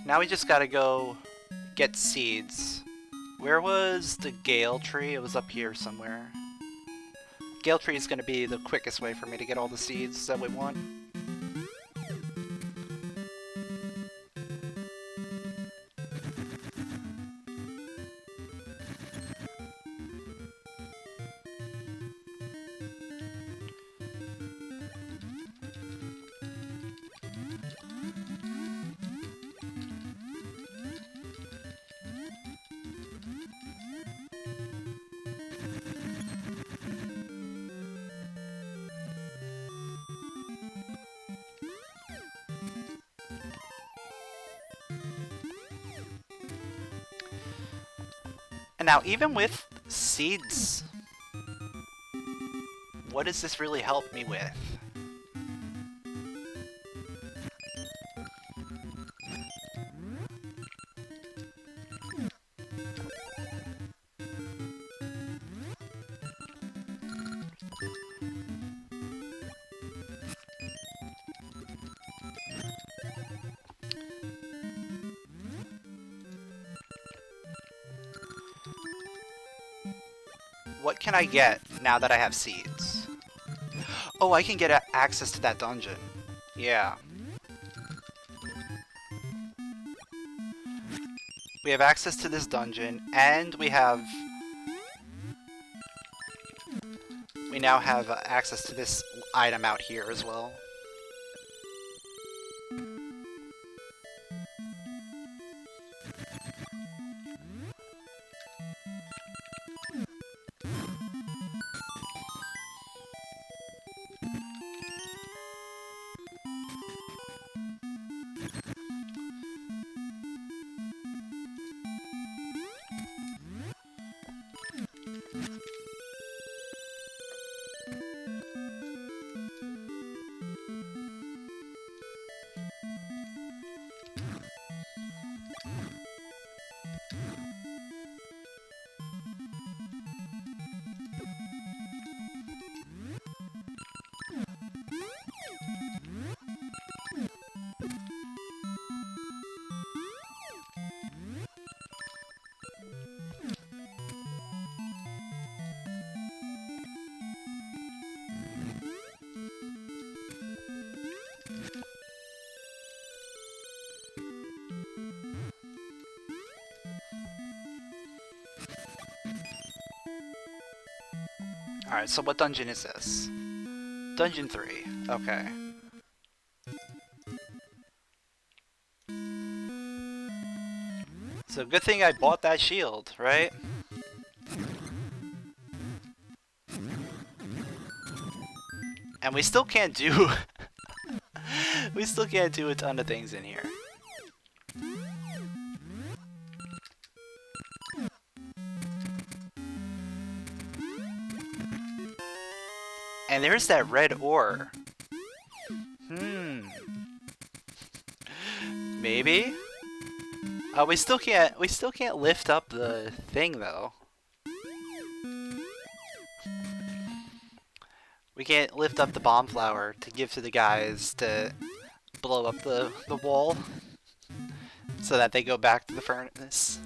Now we just gotta go get seeds. Where was the Gale tree? It was up here somewhere. Gale tree is gonna be the quickest way for me to get all the seeds that we want. And now, even with seeds, what does this really help me with? What can I get now that I have seeds? Oh, I can get access to that dungeon. Yeah. We have access to this dungeon, and we now have access to this item out here as well. Alright, so what dungeon is this? Dungeon 3. Okay. So good thing I bought that shield, right? And we still can't do... we still can't do a ton of things in here. And there's that red ore. Maybe? We still can't lift up the thing though. We can't lift up the bomb flower to give to the guys to blow up the wall so that they go back to the furnace.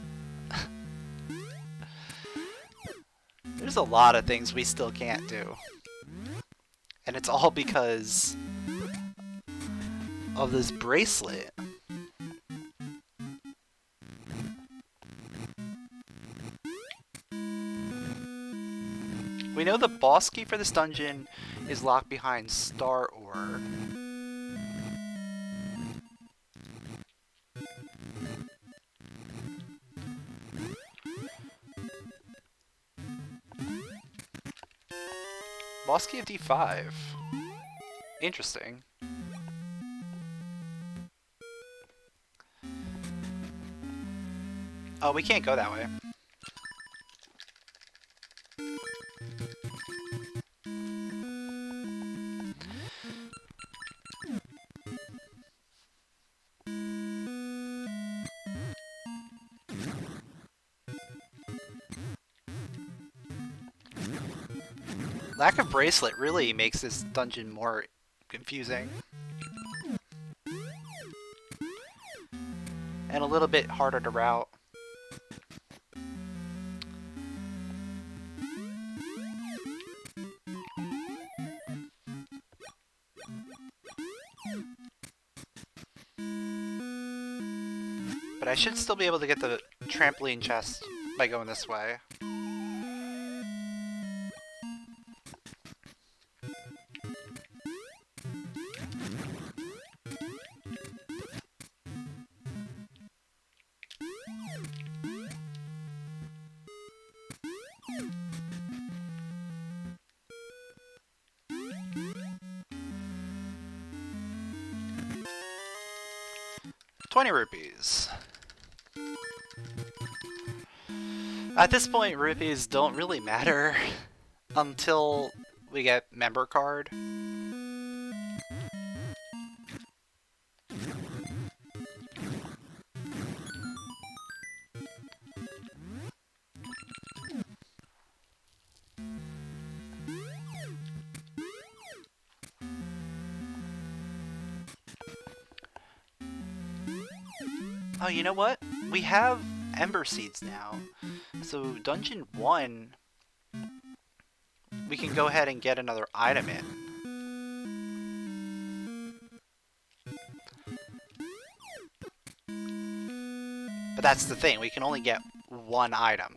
There's a lot of things we still can't do. And it's all because of this bracelet. We know the boss key for this dungeon is locked behind star ore. Boss key of D5. Interesting. Oh, we can't go that way. Lack of bracelet really makes this dungeon more confusing. And a little bit harder to route. But I should still be able to get the trampoline chest by going this way. ₹20. At this point, rupees don't really matter until we get member card. Oh, you know what? We have Ember Seeds now. So Dungeon 1, we can go ahead and get another item in. But that's the thing, we can only get one item.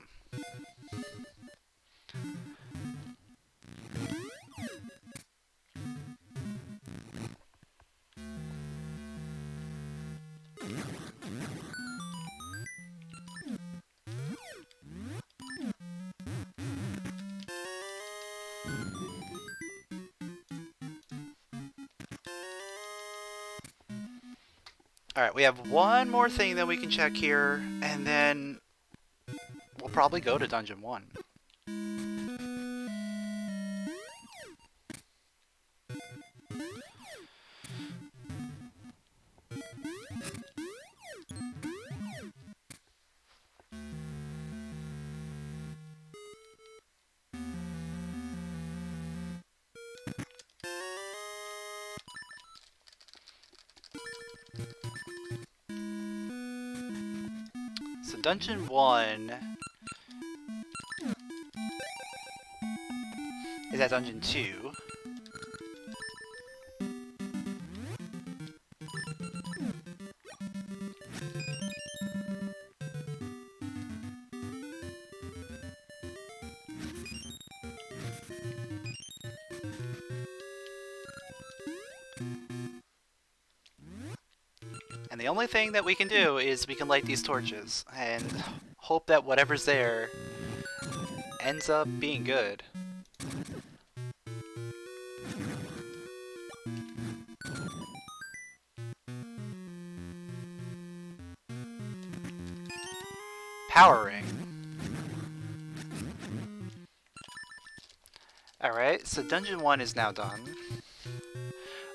Alright, we have one more thing that we can check here, and then we'll probably go to Dungeon 1. So Dungeon 1 is at Dungeon 2. And the only thing that we can do is we can light these torches and hope that whatever's there ends up being good. Power ring. Alright, so dungeon 1 is now done.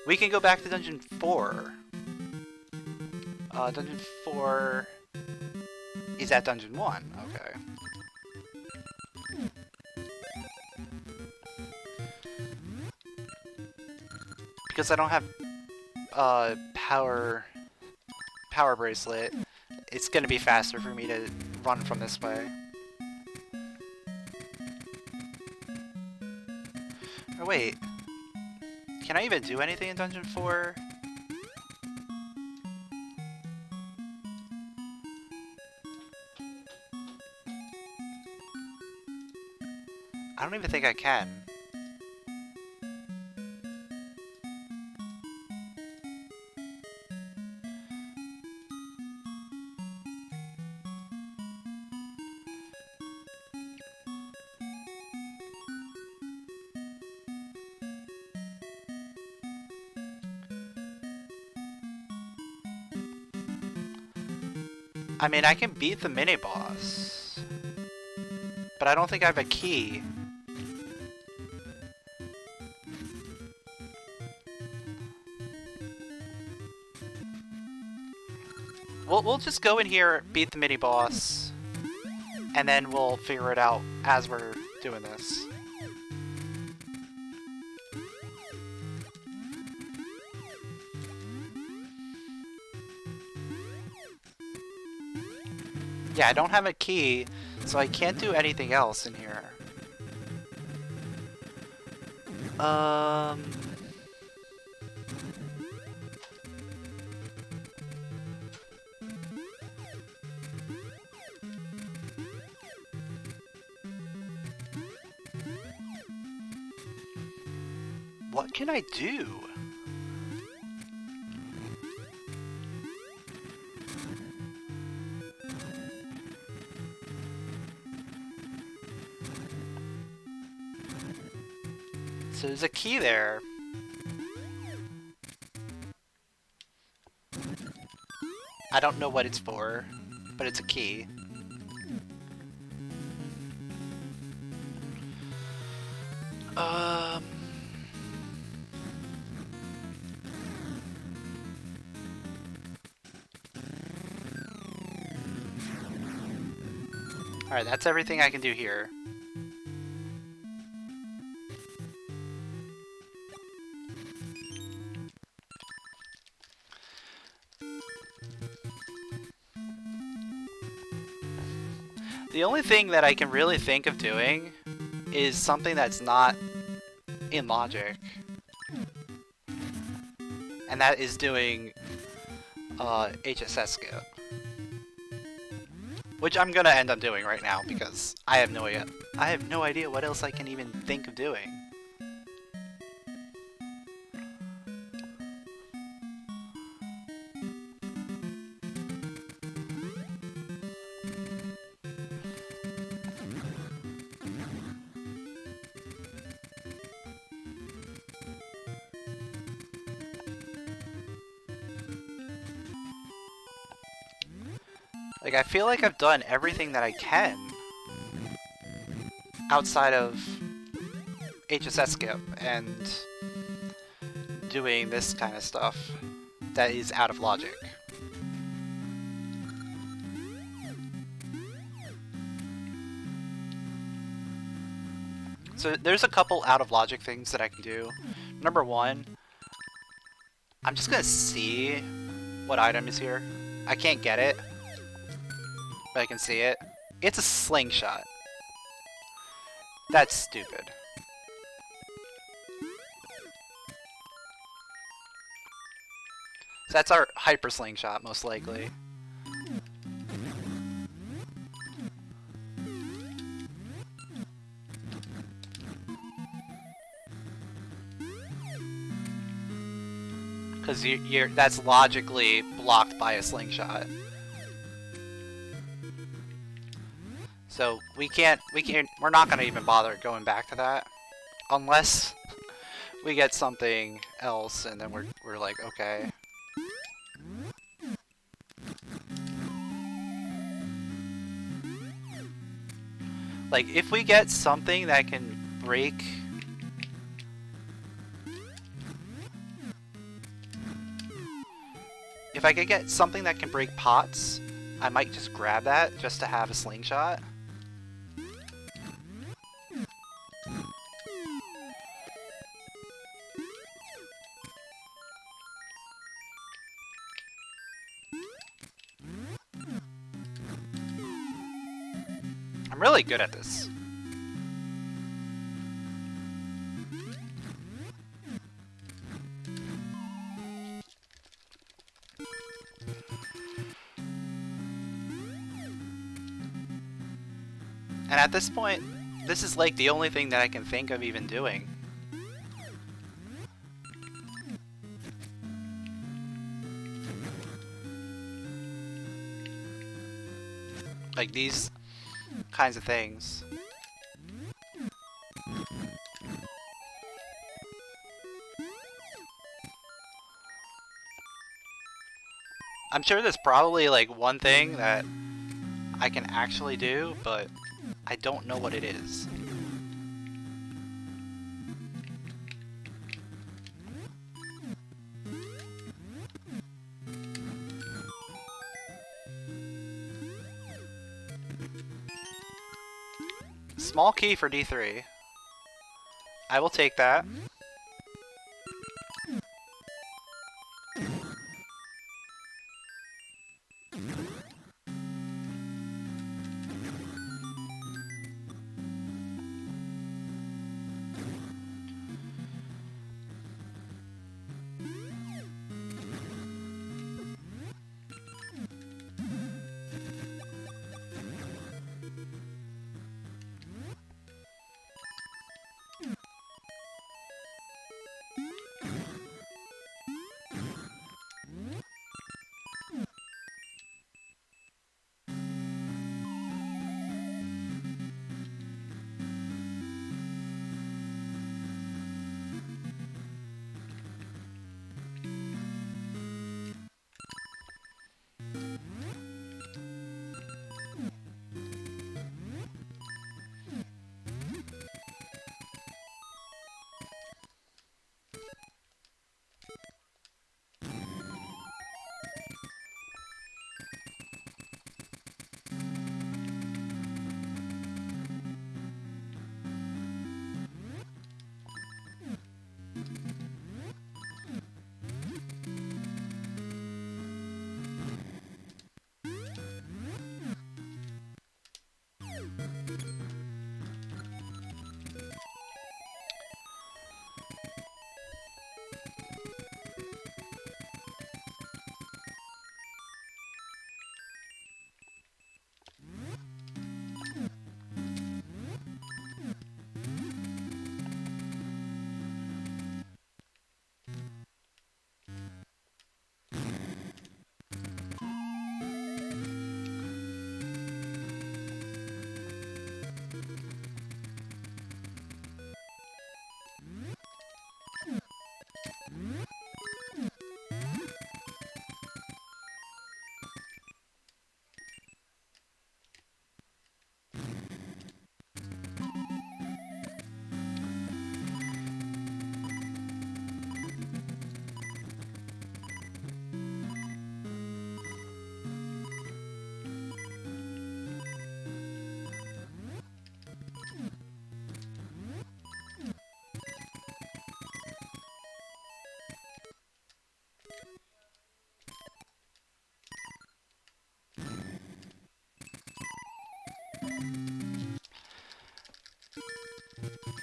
We can go back to dungeon 4. Dungeon 4 is at dungeon 1. Okay. Because I don't have power bracelet, it's gonna be faster for me to run from this way. Oh wait, can I even do anything in dungeon 4? I don't even think I can. I mean, I can beat the mini-boss, but I don't think I have a key. We'll just go in here, beat the mini-boss, and then we'll figure it out as we're doing this. Yeah, I don't have a key, so I can't do anything else in here. What can I do? So there's a key there. I don't know what it's for, but it's a key. Alright, that's everything I can do here. The only thing that I can really think of doing is something that's not in logic. And that is doing HSS skip. Which I'm gonna end up doing right now because I have no idea what else I can even think of doing. Like, I feel like I've done everything that I can outside of HSS skip and doing this kind of stuff that is out of logic. So there's a couple out of logic things that I can do. Number one, I'm just gonna see what item is here. I can't get it, but I can see it. It's a slingshot. That's stupid. So that's our hyper slingshot, most likely. Because that's logically blocked by a slingshot. So we're not gonna even bother going back to that. Unless we get something else and then we're like, okay. Like, if we get something that can break... If I could get something that can break pots, I might just grab that just to have a slingshot. I'm really good at this. And at this point, this is like the only thing that I can think of even doing. Like these kinds of things. I'm sure there's probably like one thing that I can actually do, but I don't know what it is. Small key for D3. I will take that.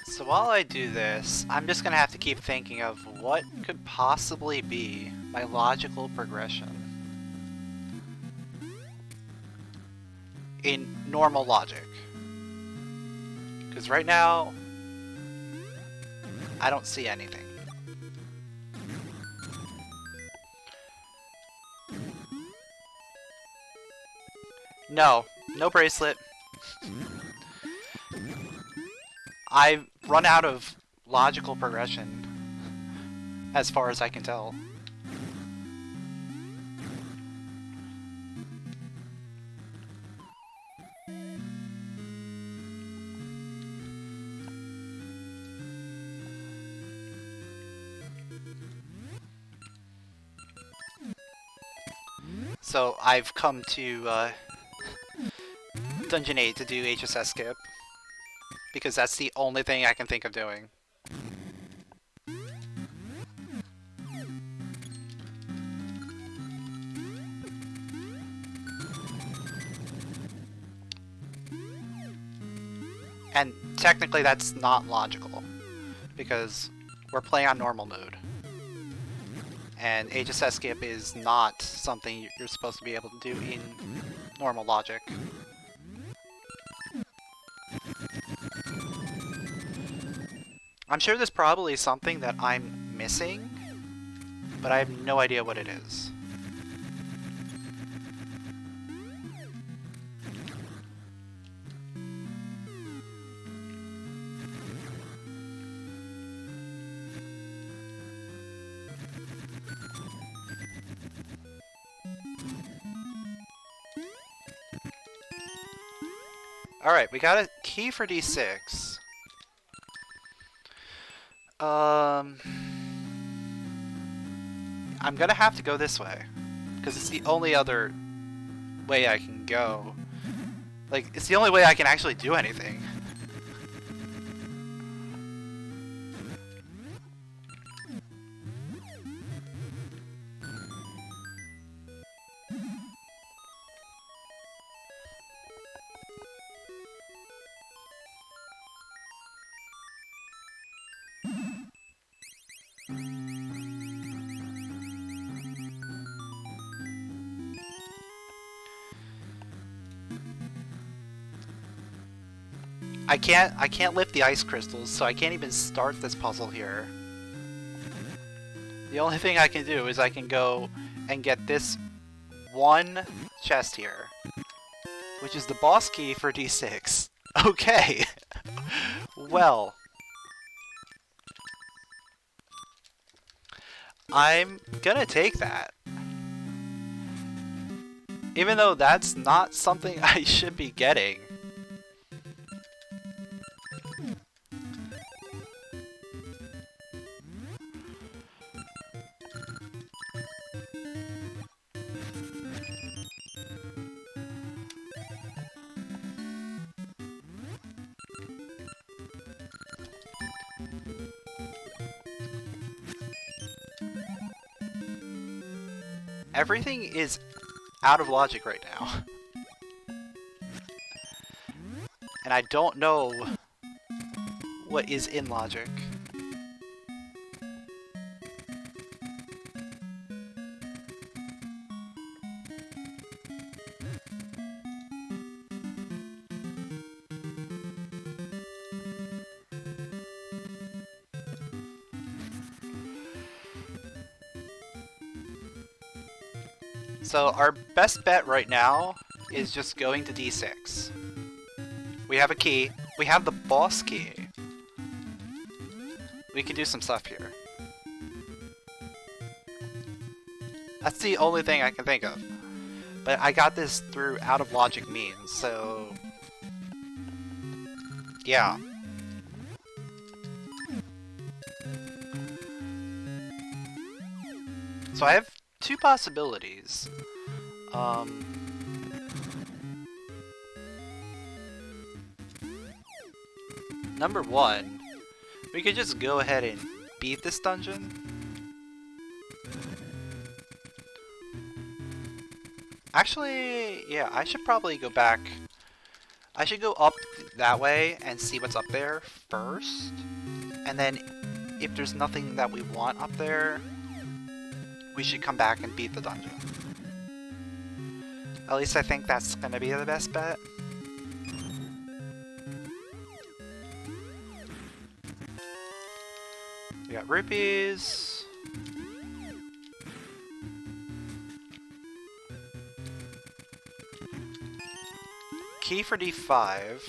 So while I do this, I'm just gonna have to keep thinking of what could possibly be my logical progression in normal logic. Because right now, I don't see anything. No. No bracelet. I've run out of logical progression, as far as I can tell. So I've come to Dungeon 8 to do HSS skip, because that's the only thing I can think of doing. And technically that's not logical, because we're playing on normal mode. And HSS skip is not something you're supposed to be able to do in normal logic. I'm sure there's probably something that I'm missing, but I have no idea what it is. Alright, we got a key for D6. I'm gonna have to go this way, because it's the only other way I can go. Like, it's the only way I can actually do anything. I can't lift the ice crystals, so I can't even start this puzzle here. The only thing I can do is I can go and get this one chest here, which is the boss key for D6. Okay. Well, I'm gonna take that. Even though that's not something I should be getting. Everything is out of logic right now. And I don't know what is in logic. So our best bet right now is just going to D6. We have a key. We have the boss key. We can do some stuff here. That's the only thing I can think of. But I got this through out of logic means, so... yeah. So I have two possibilities. Number one, we could just go ahead and beat this dungeon. Actually, yeah, I should probably go back. I should go up that way and see what's up there first. And then, if there's nothing that we want up there, we should come back and beat the dungeon. At least I think that's gonna be the best bet. We got rupees. Key for D5.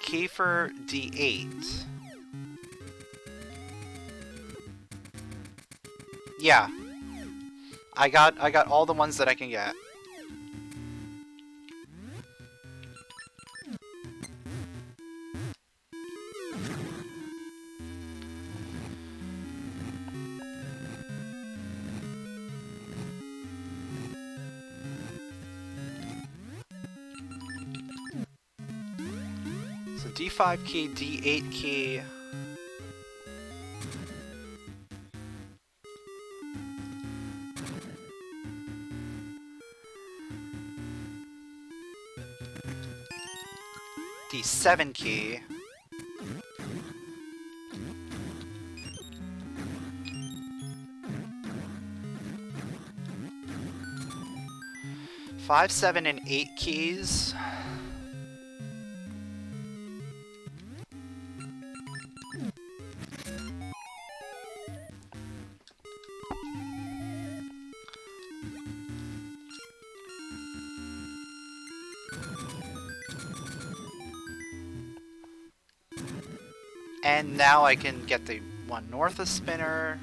Key for D8. Yeah. I got all the ones that I can get. So D5 key, D8 key. D7 key. Five, 7, and 8 keys. And now I can get the one north of spinner.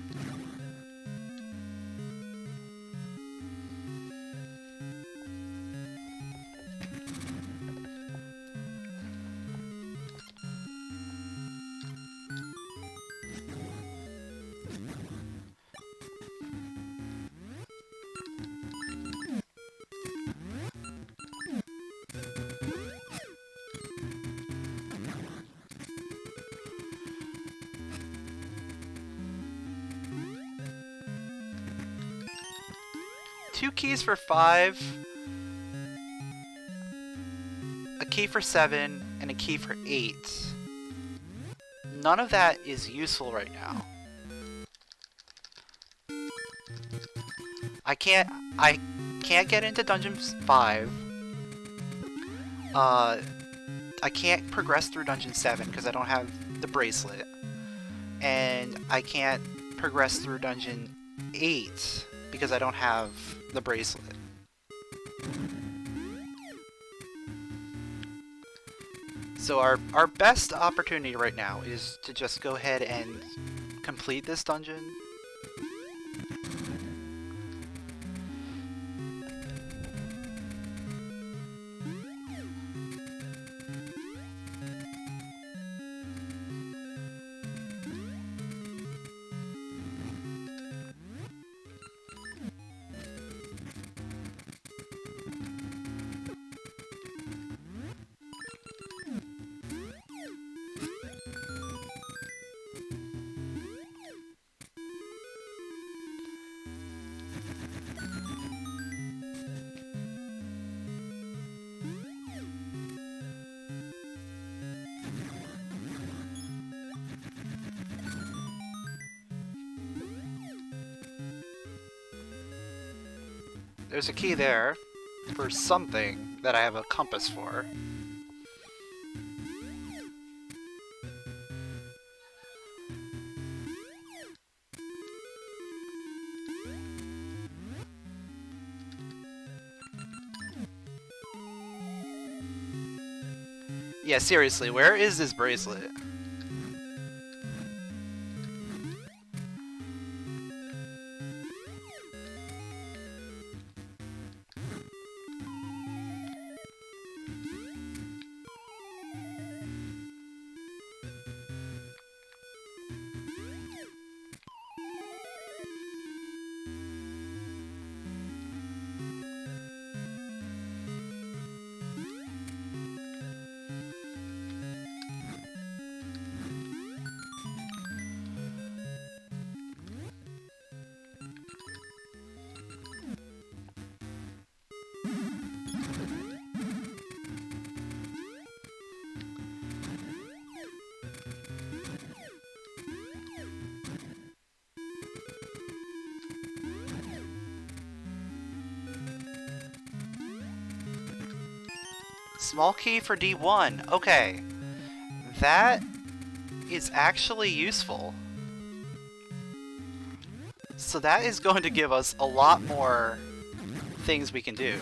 Two keys for 5, a key for 7, and a key for 8. None of that is useful right now. I can't get into Dungeon 5. I can't progress through Dungeon 7 because I don't have the bracelet. And I can't progress through Dungeon 8 because I don't have the bracelet. So our best opportunity right now is to just go ahead and complete this dungeon. There's a key there for something that I have a compass for. Yeah, seriously, where is this bracelet? Small key for D1. Okay. that is actually useful. So that is going to give us a lot more things we can do.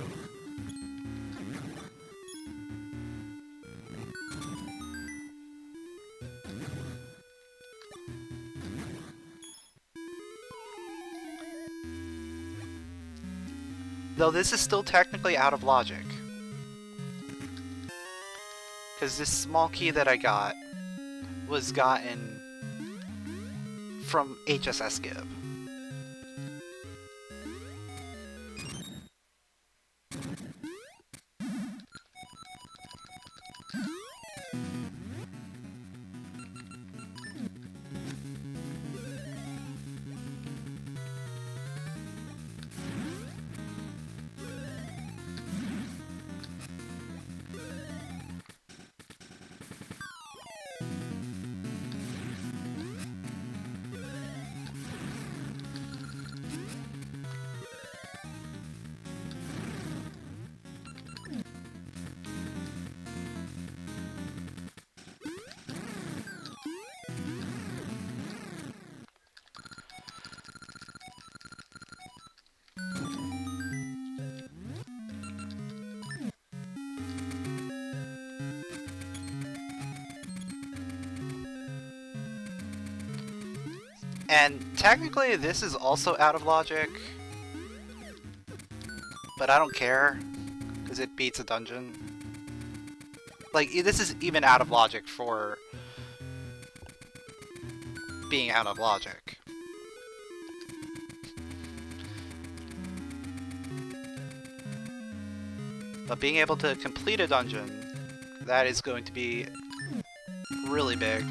Though this is still technically out of logic. Because this small key that I got was gotten from HSS Gib. And technically this is also out of logic, but I don't care, because it beats a dungeon. Like, this is even out of logic for being out of logic. But being able to complete a dungeon, that is going to be really big.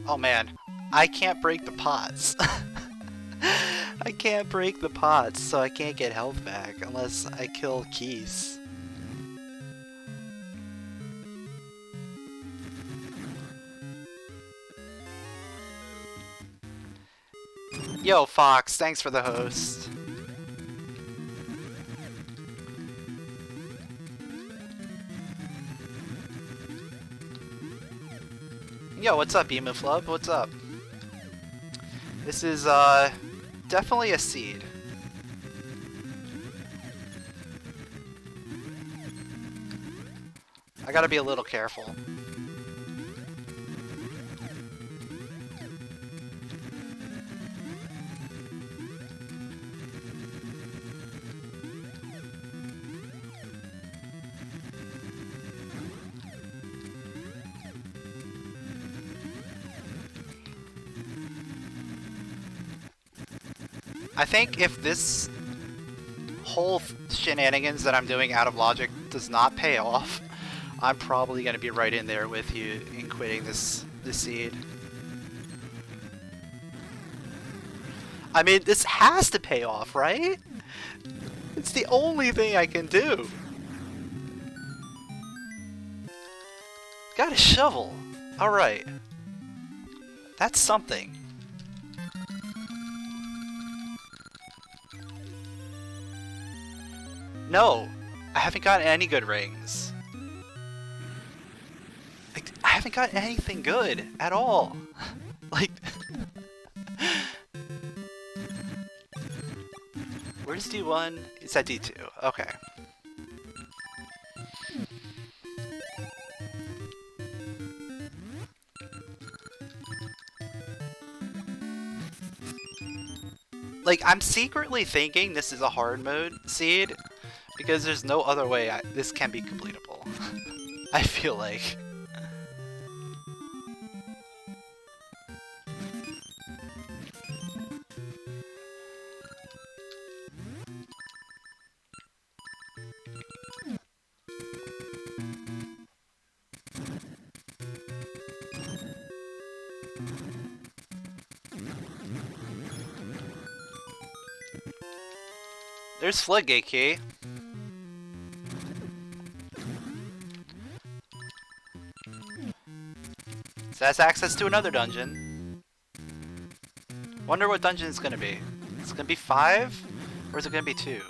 Oh man, I can't break the pots. I can't break the pots, so I can't get health back unless I kill Keys. Yo, Fox, thanks for the host. Yo, what's up, Emu Flub? What's up? This is, definitely a seed. I gotta be a little careful. I think if this whole shenanigans that I'm doing out of logic does not pay off, I'm probably going to be right in there with you in quitting this seed. I mean, this has to pay off, right? It's the only thing I can do. Got a shovel. Alright. That's something. No, I haven't gotten any good rings. Like, I haven't gotten anything good at all. Like, where's D1? It's at D2. Okay. Like, I'm secretly thinking this is a hard mode seed, Because there's no other way this can be completable. I feel like. There's Floodgate Key. So that's access to another dungeon. Wonder what dungeon it's gonna be. It's gonna be 5? Or is it gonna be 2?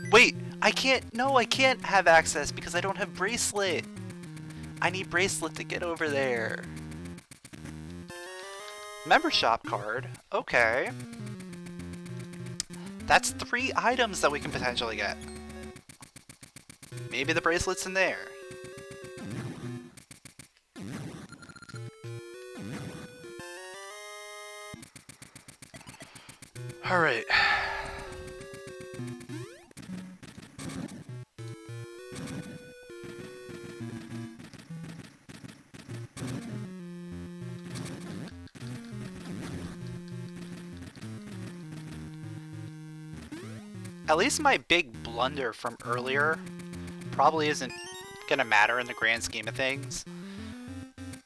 Wait, I can't, no, I can't have access because I don't have bracelet. I need bracelet to get over there. Member shop card, okay. That's 3 items that we can potentially get. Maybe the bracelet's in there. Alright. At least my big blunder from earlier probably isn't gonna matter in the grand scheme of things.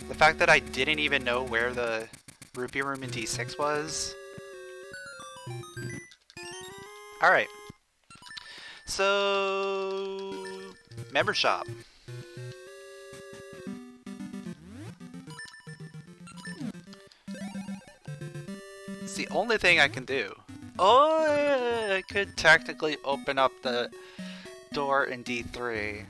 The fact that I didn't even know where the rupee room in D6 was. Alright. So... member shop. It's the only thing I can do. Oh, I could technically open up the door in D3.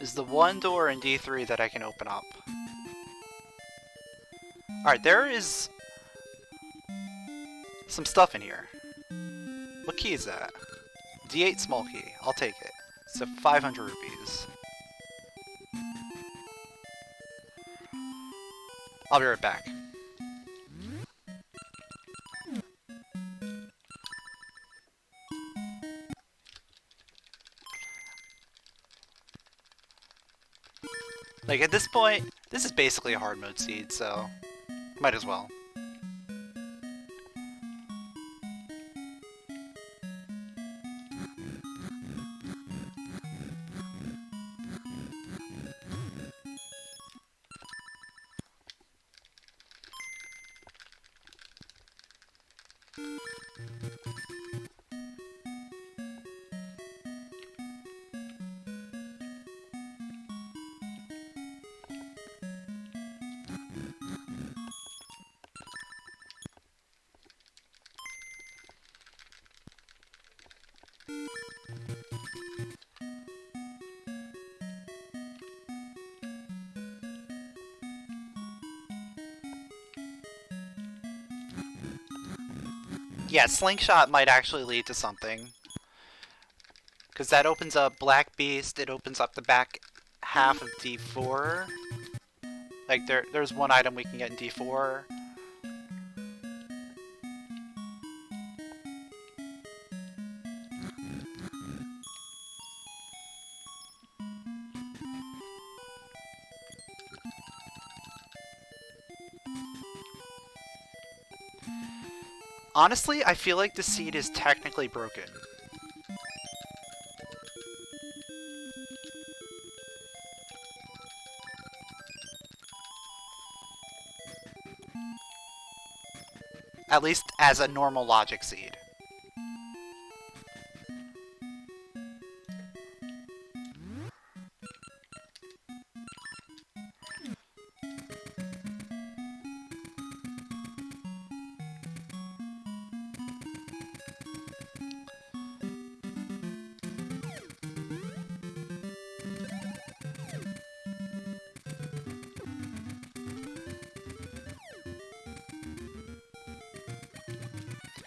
Is the one door in D3 that I can open up. Alright, there is some stuff in here. What key is that? D8 small key. I'll take it. So 500 rupees. I'll be right back. Like, at this point, this is basically a hard mode seed, so might as well. Yeah, Slingshot might actually lead to something. Because that opens up Black Beast, it opens up the back half of D4. Like, there's one item we can get in D4. Honestly, I feel like the seed is technically broken. At least as a normal logic seed.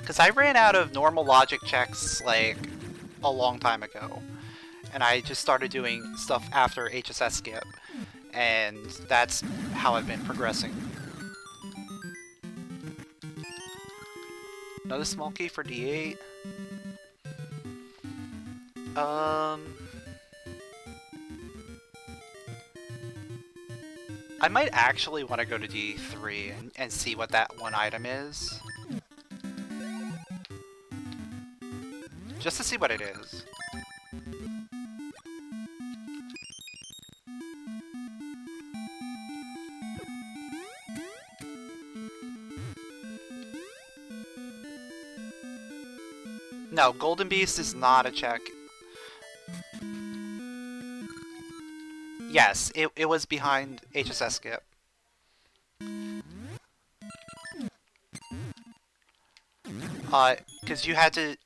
Because I ran out of normal logic checks, like, a long time ago. And I just started doing stuff after HSS skip. And that's how I've been progressing. Another small key for D8. I might actually want to go to D3 and see what that one item is. Just to see what it is. No, Golden Beast is not a check. Yes, it was behind HSS skip. Because you had to...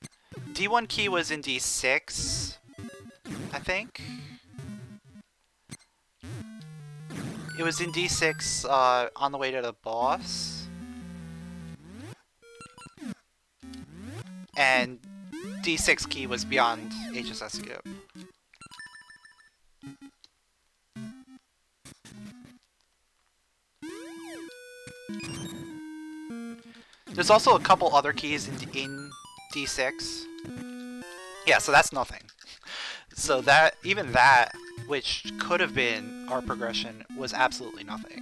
D1 key was in D6, I think? It was in D6 on the way to the boss. And D6 key was beyond HSS skip. There's also a couple other keys in D6. Yeah, so that's nothing. So that, even that, which could have been our progression, was absolutely nothing.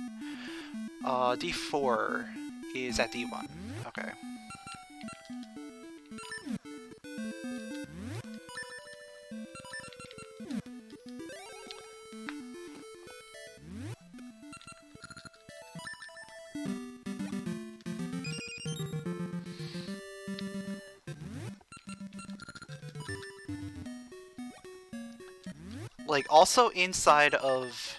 D4 is at D1. Okay. Like, also inside of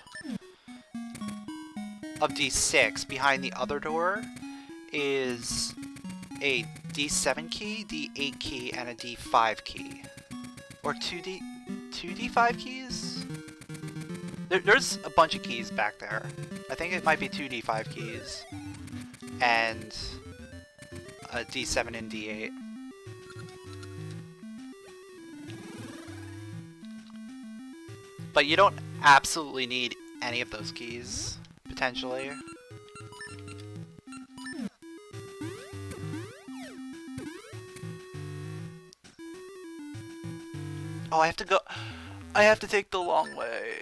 D6, behind the other door, is a D7 key, D8 key, and a D5 key. Or two D5 keys? There's a bunch of keys back there. I think it might be 2 D5 keys. And a D7 and D8. But you don't absolutely need any of those keys, potentially. Oh, I have to go... I have to take the long way.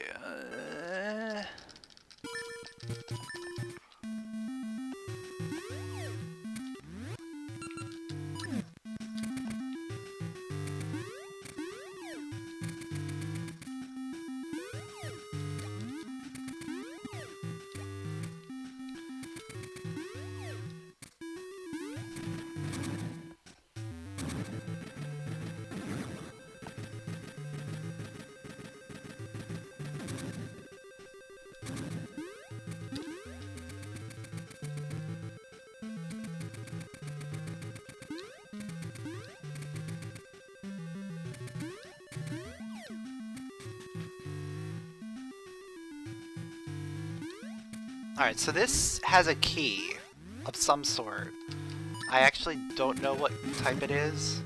Alright, so this has a key of some sort. I actually don't know what type it is.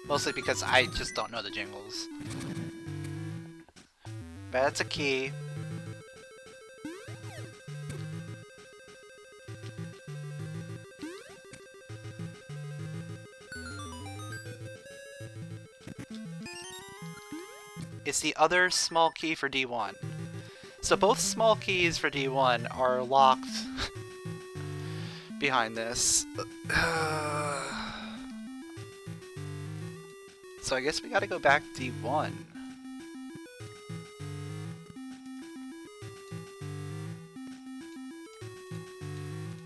Mostly because I just don't know the jingles. But that's a key. It's the other small key for D1. So both small keys for D1 are locked behind this. So I guess we gotta go back to D1.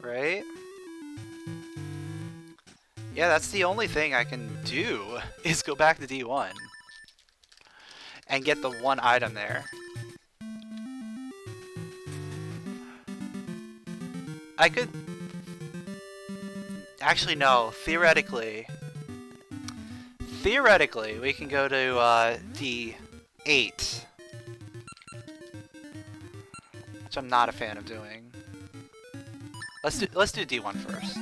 Right? Yeah, that's the only thing I can do, is go back to D1. And get the one item there. I could... Actually, no. Theoretically, we can go to D8. Which I'm not a fan of doing. Let's do D1 first.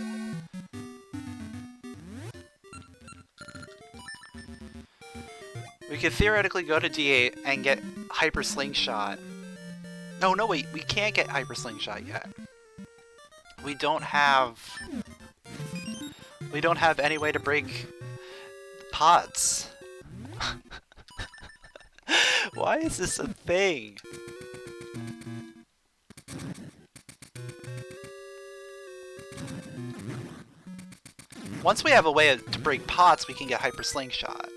We could theoretically go to D8 and get Hyper Slingshot. No, wait, we can't get Hyper Slingshot yet. We don't have any way to break pots. Why is this a thing? Once we have a way to break pots, we can get Hyper Slingshot.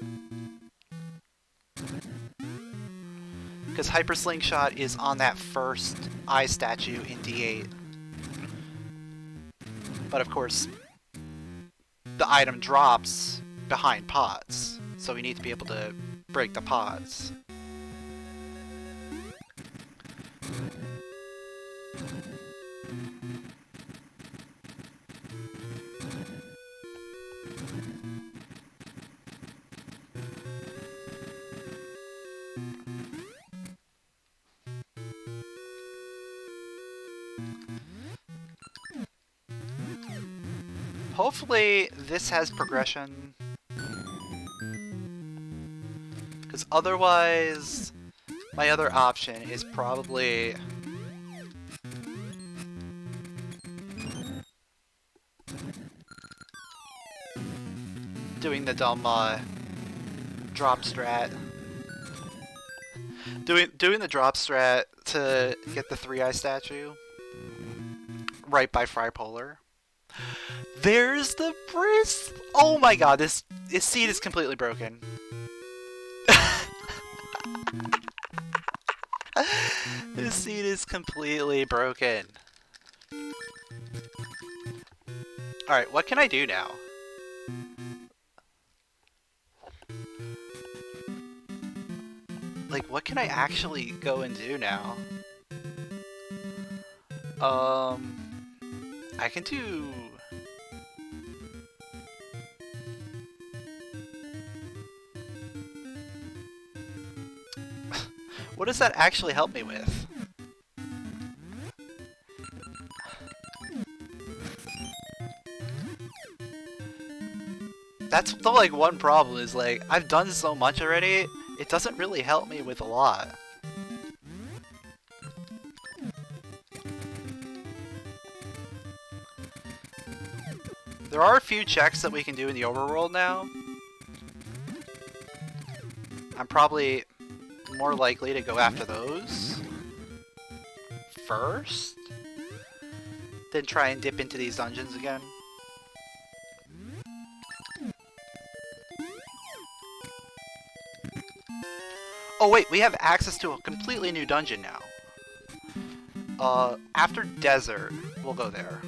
Because Hyper Slingshot is on that first eye statue in D8. But of course, the item drops behind pots, so we need to be able to break the pots. Hopefully this has progression, because otherwise my other option is probably doing the dumb drop strat. Doing the drop strat to get the 3-eye statue right by Frypolar. There's the priest! Oh my god, this seed is completely broken. This seed is completely broken. Alright, what can I do now? Like, what can I actually go and do now? I can do... What does that actually help me with? That's the, like, one problem is, like, I've done so much already, it doesn't really help me with a lot. There are a few checks that we can do in the overworld now. I'm probably more likely to go after those first, then try and dip into these dungeons again. Oh wait, we have access to a completely new dungeon now. After Desert, we'll go there.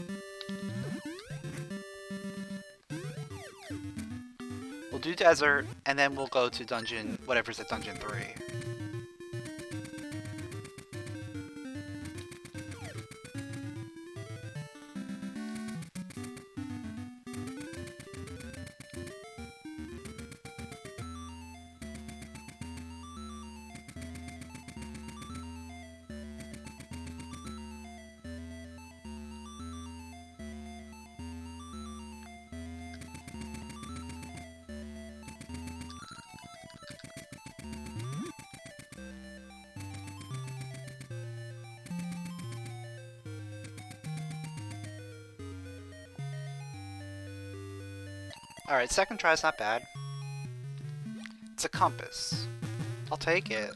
We'll do Desert, and then we'll go to dungeon, whatever's at dungeon 3. Alright, second try's not bad. It's a compass. I'll take it.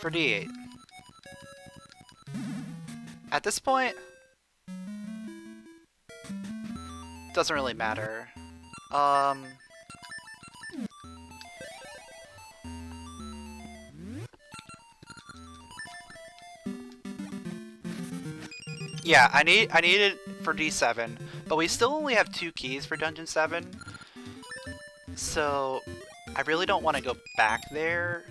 For D8. At this point, doesn't really matter. Yeah, I need it for D7, but we still only have 2 keys for Dungeon 7, so I really don't want to go back there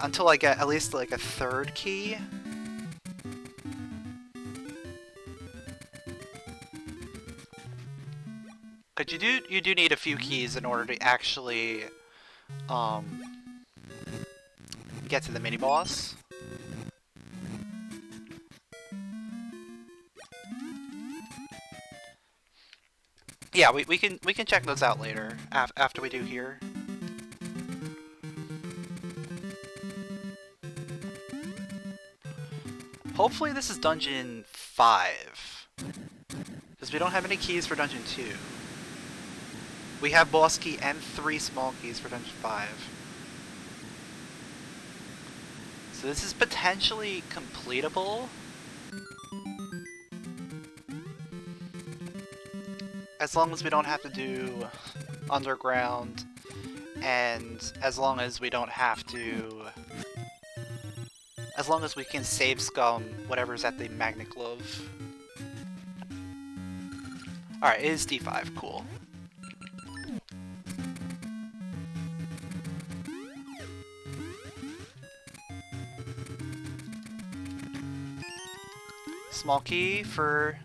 until I get at least like a 3rd key. Because you do need a few keys in order to actually get to the mini boss. Yeah, we can check those out later after we do here. Hopefully this is dungeon 5. Because we don't have any keys for dungeon 2. We have boss key and 3 small keys for dungeon 5. So this is potentially completable. As long as we don't have to do underground, and as long as we don't have to... As long as we can save scum whatever's at the magnet glove. Alright, it is D5, cool. Small key for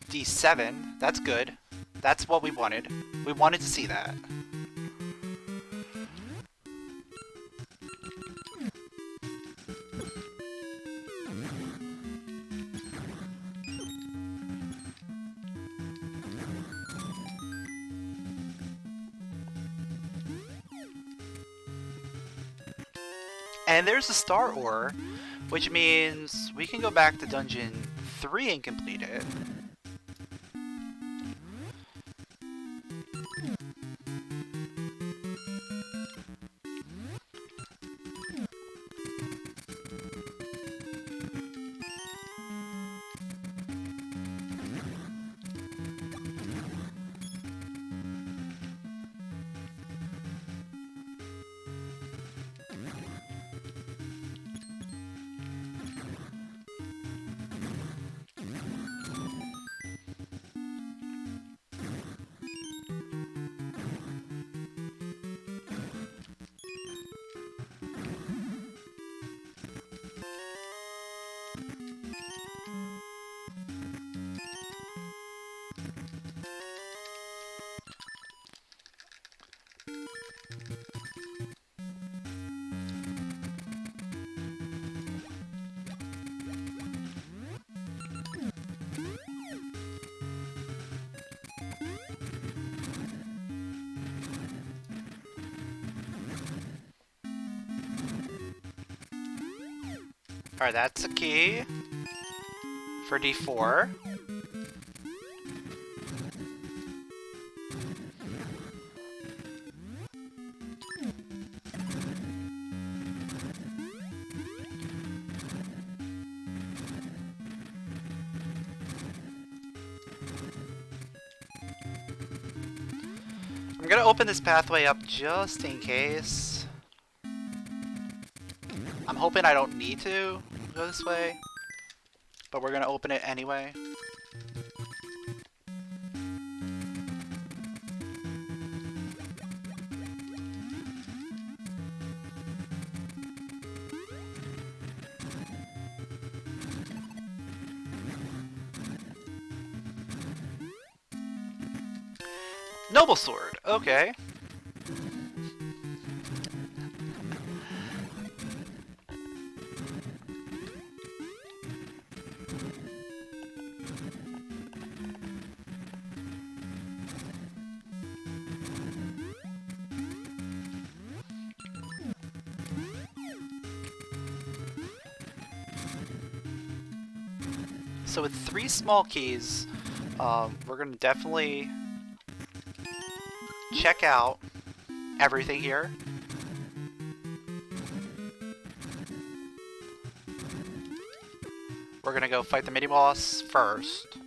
D7, that's good. That's what we wanted. We wanted to see that. And there's a star ore, which means we can go back to dungeon 3 and complete it. Alright, that's a key for D4. I'm gonna open this pathway up just in case. I'm hoping I don't need to go this way, but we're gonna open it anyway. Noble sword, okay. So with 3 small keys, we're gonna definitely check out everything here. We're gonna go fight the mini boss first,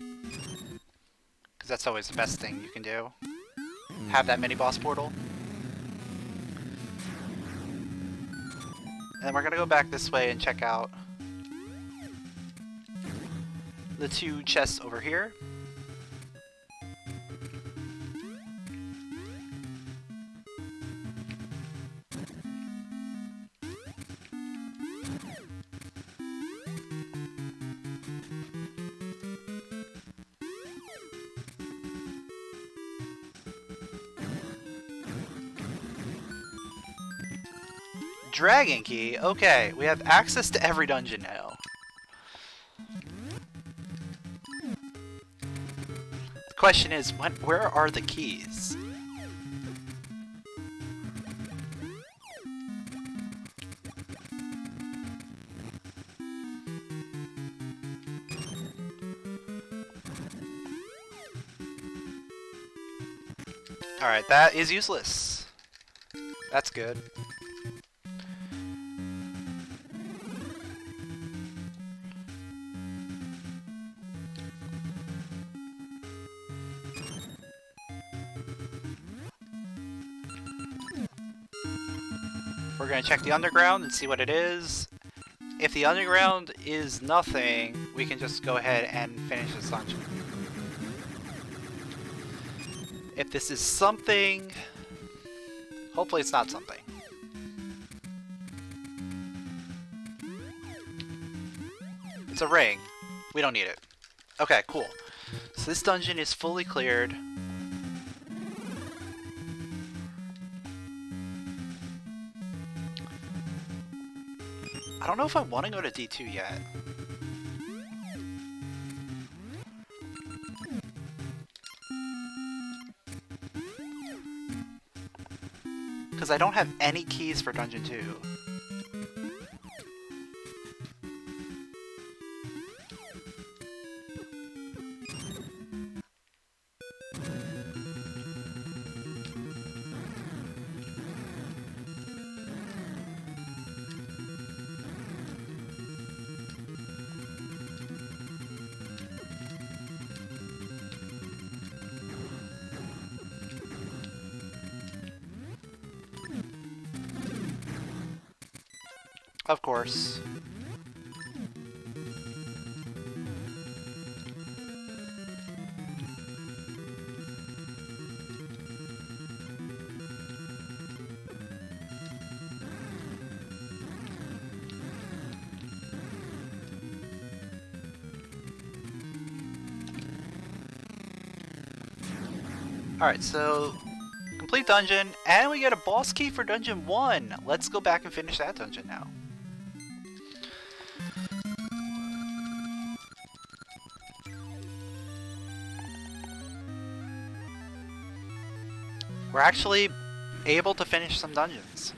because that's always the best thing you can do. Have that mini boss portal. And then we're gonna go back this way and check out the 2 chests over here. Dragon key, okay, we have access to every dungeon now. question is, where are the keys? Alright, that is useless. That's good. We're gonna check the underground and see what it is. If the underground is nothing, we can just go ahead and finish this dungeon. If this is something, hopefully it's not something. It's a ring. We don't need it. Okay, cool. So this dungeon is fully cleared. I don't know if I want to go to D2 yet. Because I don't have any keys for Dungeon 2. Of course. Alright, so complete dungeon, and we get a boss key for Dungeon 1. Let's go back and finish that dungeon now. We're actually able to finish some dungeons.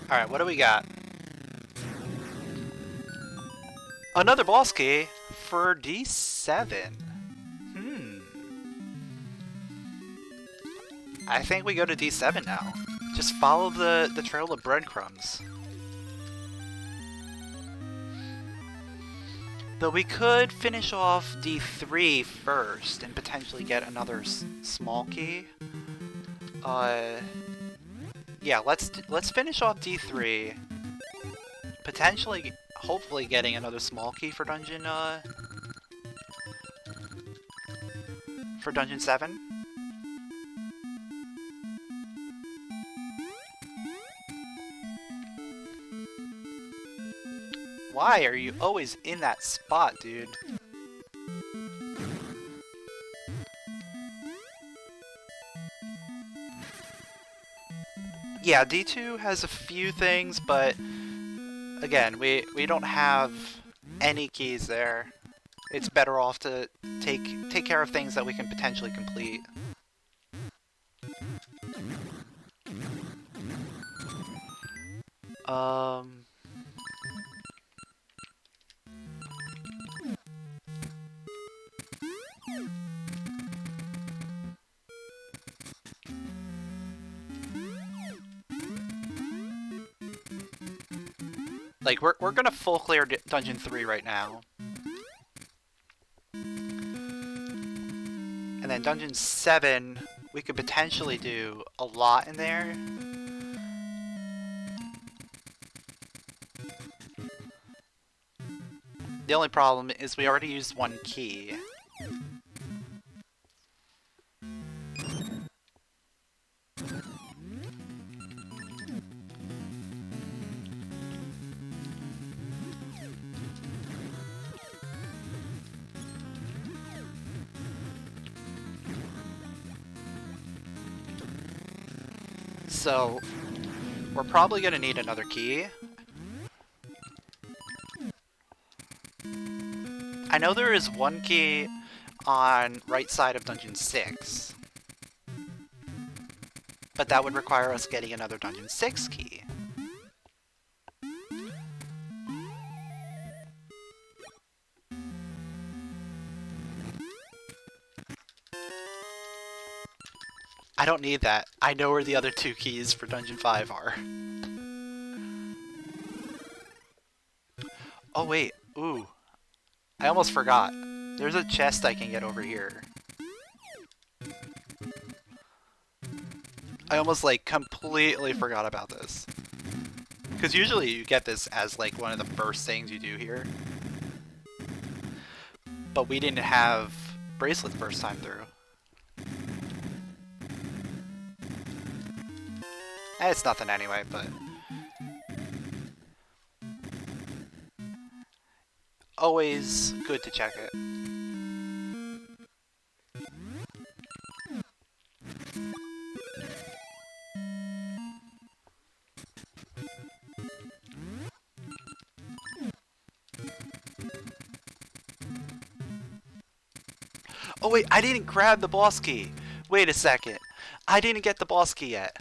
Alright, what do we got? Another boss key for D7. I think we go to D7 now. Just follow the trail of breadcrumbs. Though we could finish off D3 first and potentially get another small key. Yeah, let's finish off D3. Potentially, hopefully getting another small key for Dungeon 7. Why are you always in that spot, dude? Yeah, D2 has a few things, but again, we don't have any keys there. It's better off to take care of things that we can potentially complete. Like, we're gonna full clear Dungeon 3 right now. And then Dungeon 7, we could potentially do a lot in there. The only problem is we already used one key. So, we're probably going to need another key. I know there is one key on right side of Dungeon 6. But that would require us getting another Dungeon 6 key. I don't need that. I know where the other 2 keys for Dungeon 5 are. Oh wait, ooh. I almost forgot. There's a chest I can get over here. I almost like completely forgot about this. Because usually you get this as like one of the first things you do here. But we didn't have bracelet the first time through. It's nothing anyway, but... always good to check it. Oh wait, I didn't grab the boss key! Wait a second. I didn't get the boss key yet.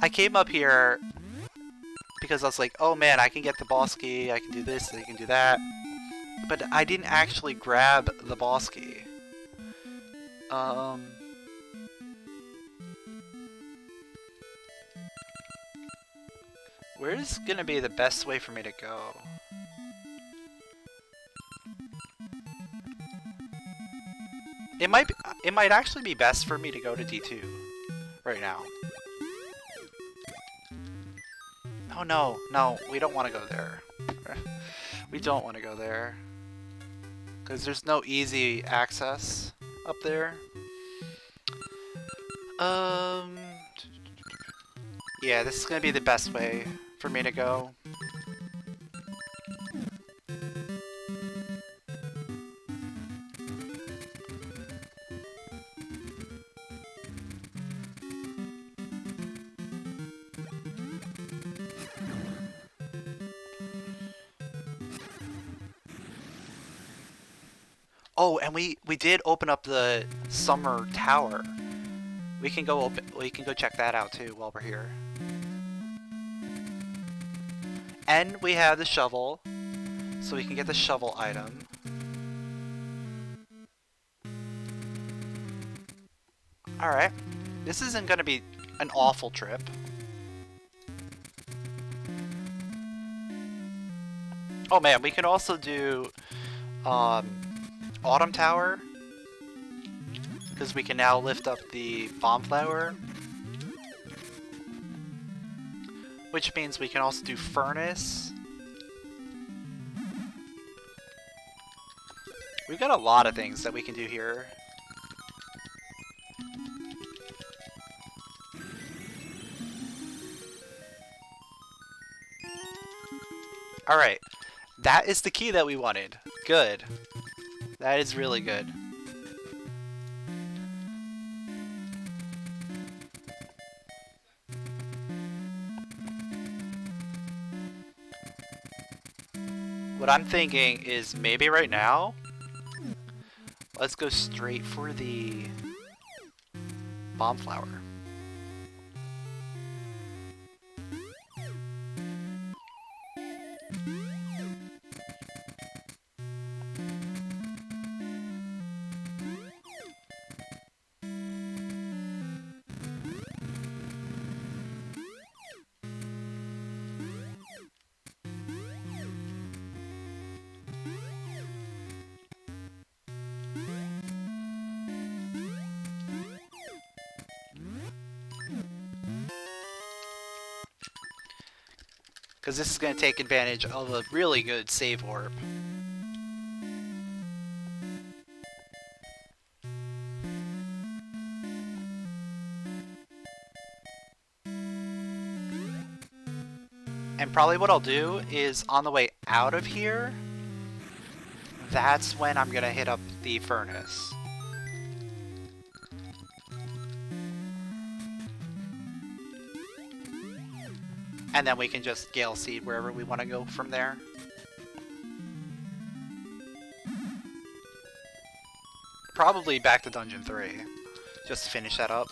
I came up here because I was like, oh man, I can get the boss key, I can do this, I can do that. But I didn't actually grab the boss key. Where's gonna be the best way for me to go? It might actually be best for me to go to D2 right now. Oh no, no, we don't want to go there. We don't want to go there. Because there's no easy access up there. Yeah, this is going to be the best way for me to go. Oh, and we did open up the summer tower. We can go check that out too while we're here. And we have the shovel, so we can get the shovel item. Alright. This isn't gonna be an awful trip. Oh man, we can also do Autumn Tower, because we can now lift up the bomb flower, which means we can also do Furnace. We've got a lot of things that we can do here. Alright, that is the key that we wanted. Good. That is really good. What I'm thinking is maybe right now, let's go straight for the bomb flower. because this is going to take advantage of a really good save orb. And probably what I'll do is on the way out of here, that's when I'm going to hit up the furnace. And then we can just Gale Seed wherever we want to go from there. Probably back to Dungeon 3, just to finish that up.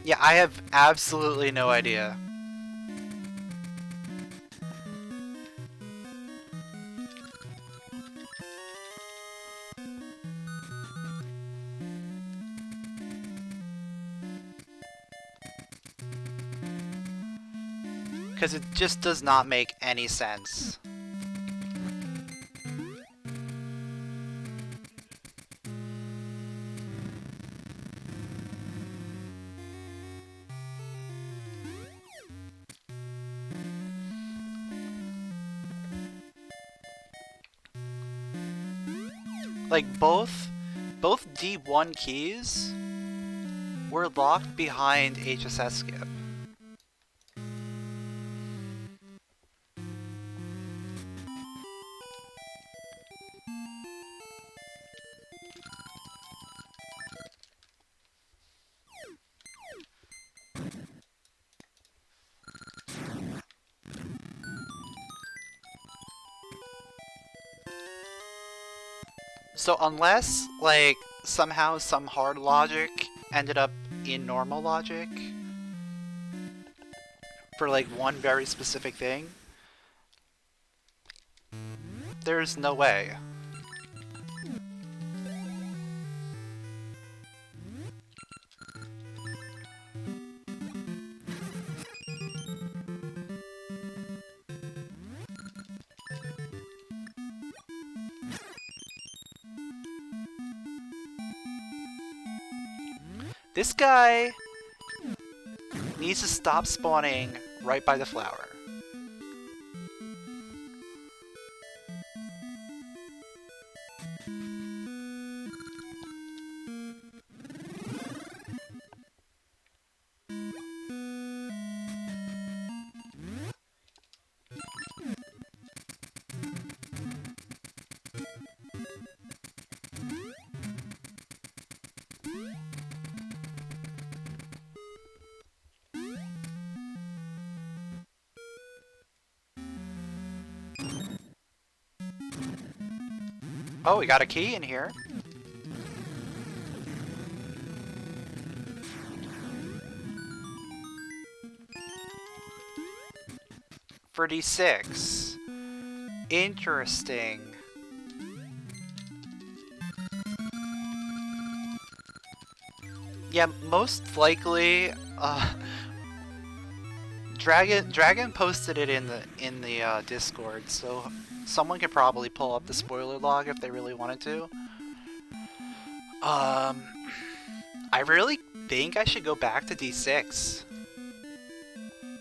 Yeah, I have absolutely no idea. Because it just does not make any sense. Like, both D1 keys were locked behind HSS skip. So unless, like, somehow some hard logic ended up in normal logic for, like, one very specific thing, there's no way. This guy needs to stop spawning right by the flower. Oh, we got a key in here. For D6. Interesting. Yeah, most likely, Dragon posted it in the Discord, so someone could probably pull up the spoiler log if they really wanted to. I really think I should go back to D6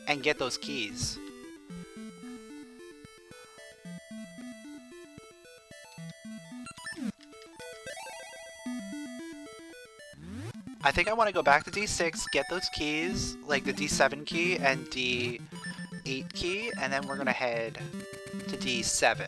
and get those keys. I think I want to go back to D6, get those keys, like the D7 key and D8 key, and then we're gonna head to D7.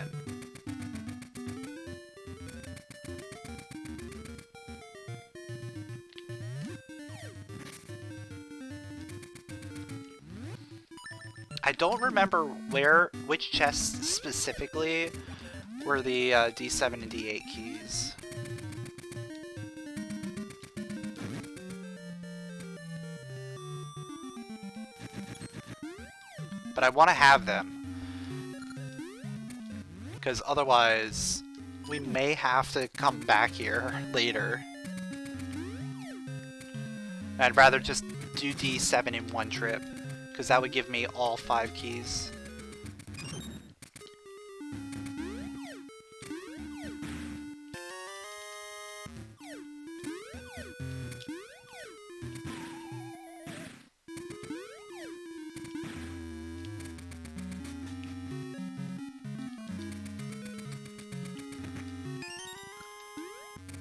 I don't remember which chests specifically were the D7 and D8 keys. but I want to have them. Because otherwise, we may have to come back here later. I'd rather just do D7 in one trip, because that would give me all 5 keys.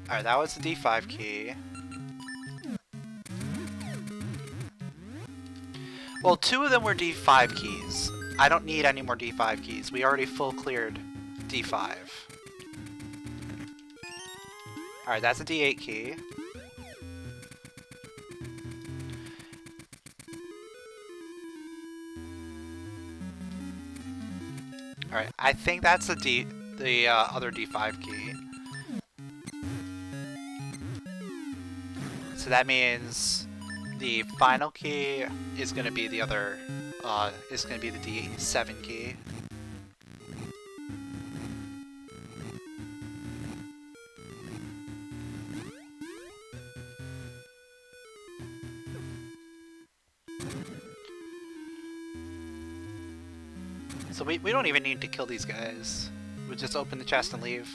Alright, that was the D5 key. Well, 2 of them were D5 keys. I don't need any more D5 keys. We already full cleared D5. Alright, that's a D8 key. Alright, I think that's the other D5 key. So that means the final key is going to be the other, is going to be the D7 key. So we don't even need to kill these guys. We'll just open the chest and leave.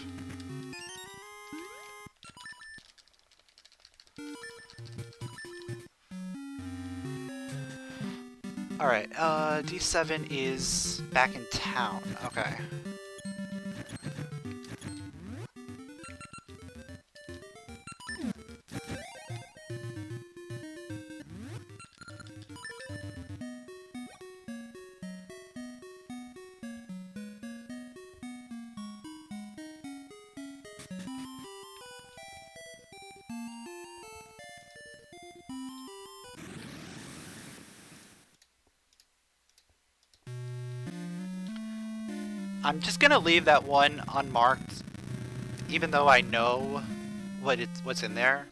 Alright, D7 is back in town. Okay. I'm just gonna leave that one unmarked, even though I know what's in there.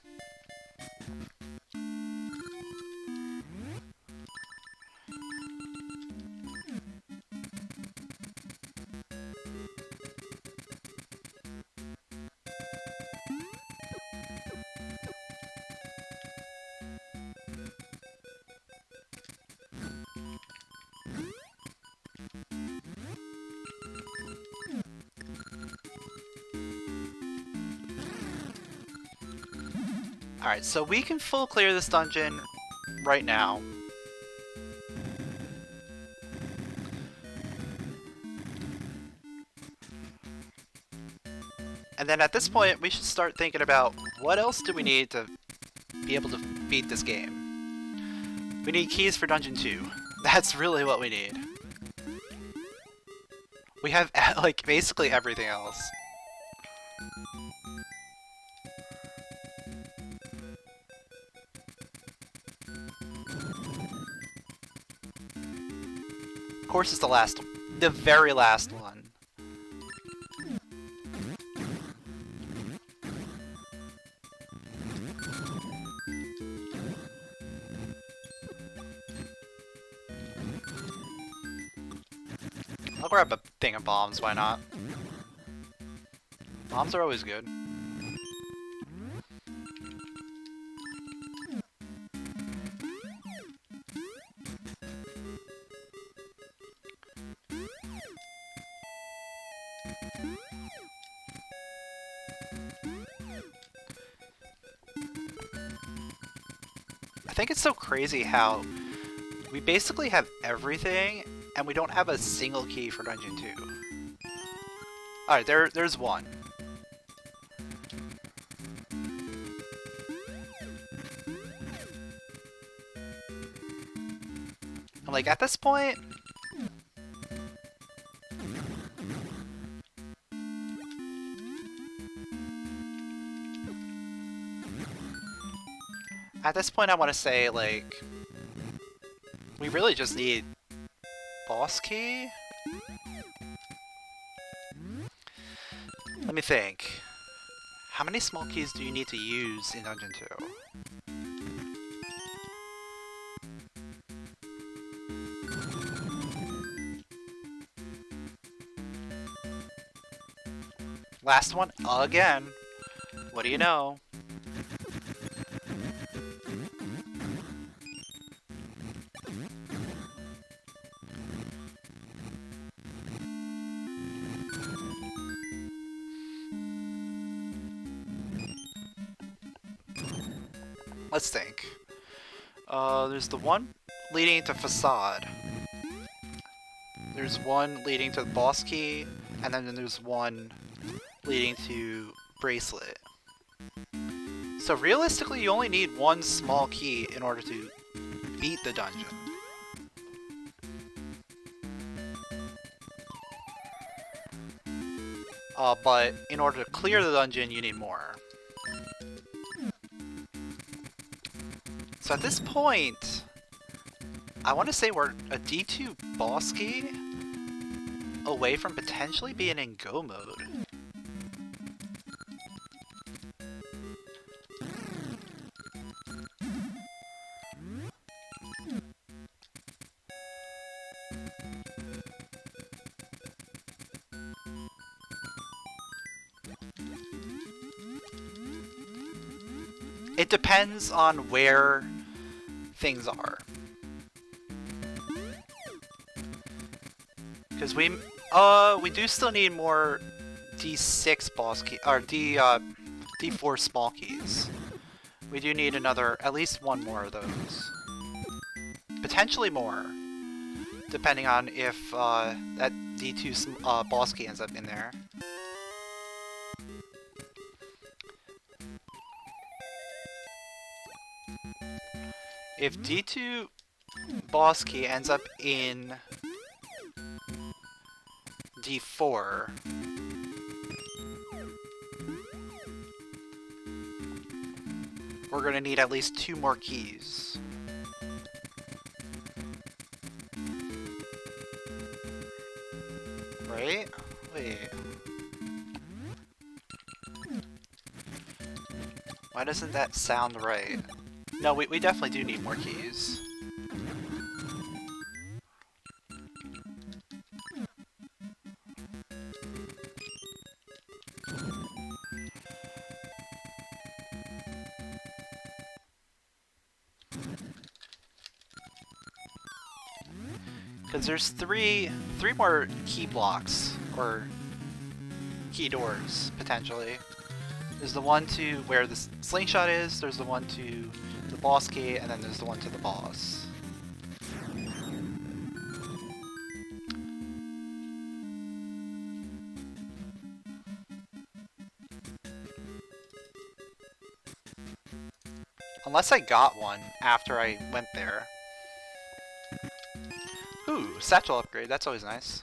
Alright, so we can full clear this dungeon right now. And then at this point, we should start thinking about what else do we need to be able to beat this game. We need keys for Dungeon 2. That's really what we need. We have, like, basically everything else. Of course, it's the very last one. I'll grab a thing of bombs, why not? Bombs are always good. I think it's so crazy how we basically have everything and we don't have a single key for Dungeon 2. Alright, there's one. I'm like, at this point... At this point, I want to say, like, we really just need boss key? Let me think. How many small keys do you need to use in Dungeon 2? Last one again. What do you know? Let's think. There's the one leading to facade. There's one leading to the boss key, and then there's one leading to bracelet. So realistically, you only need one small key in order to beat the dungeon. But in order to clear the dungeon, you need more. So at this point, I want to say we're a D2 boss key away from potentially being in go mode. It depends on where things are. Because we do still need more D6 boss key or D4 small keys. We do need at least one more of those. Potentially more, depending on if that D2 boss key ends up in there. If D2 boss key ends up in D4, we're gonna need at least 2 more keys. Right? Wait. Why doesn't that sound right? No, we definitely do need more keys. Because there's three more key blocks, or key doors, potentially. There's the one to where the slingshot is, there's the one to the boss key, and then there's the one to the boss. Unless I got one after I went there. Ooh, satchel upgrade, that's always nice.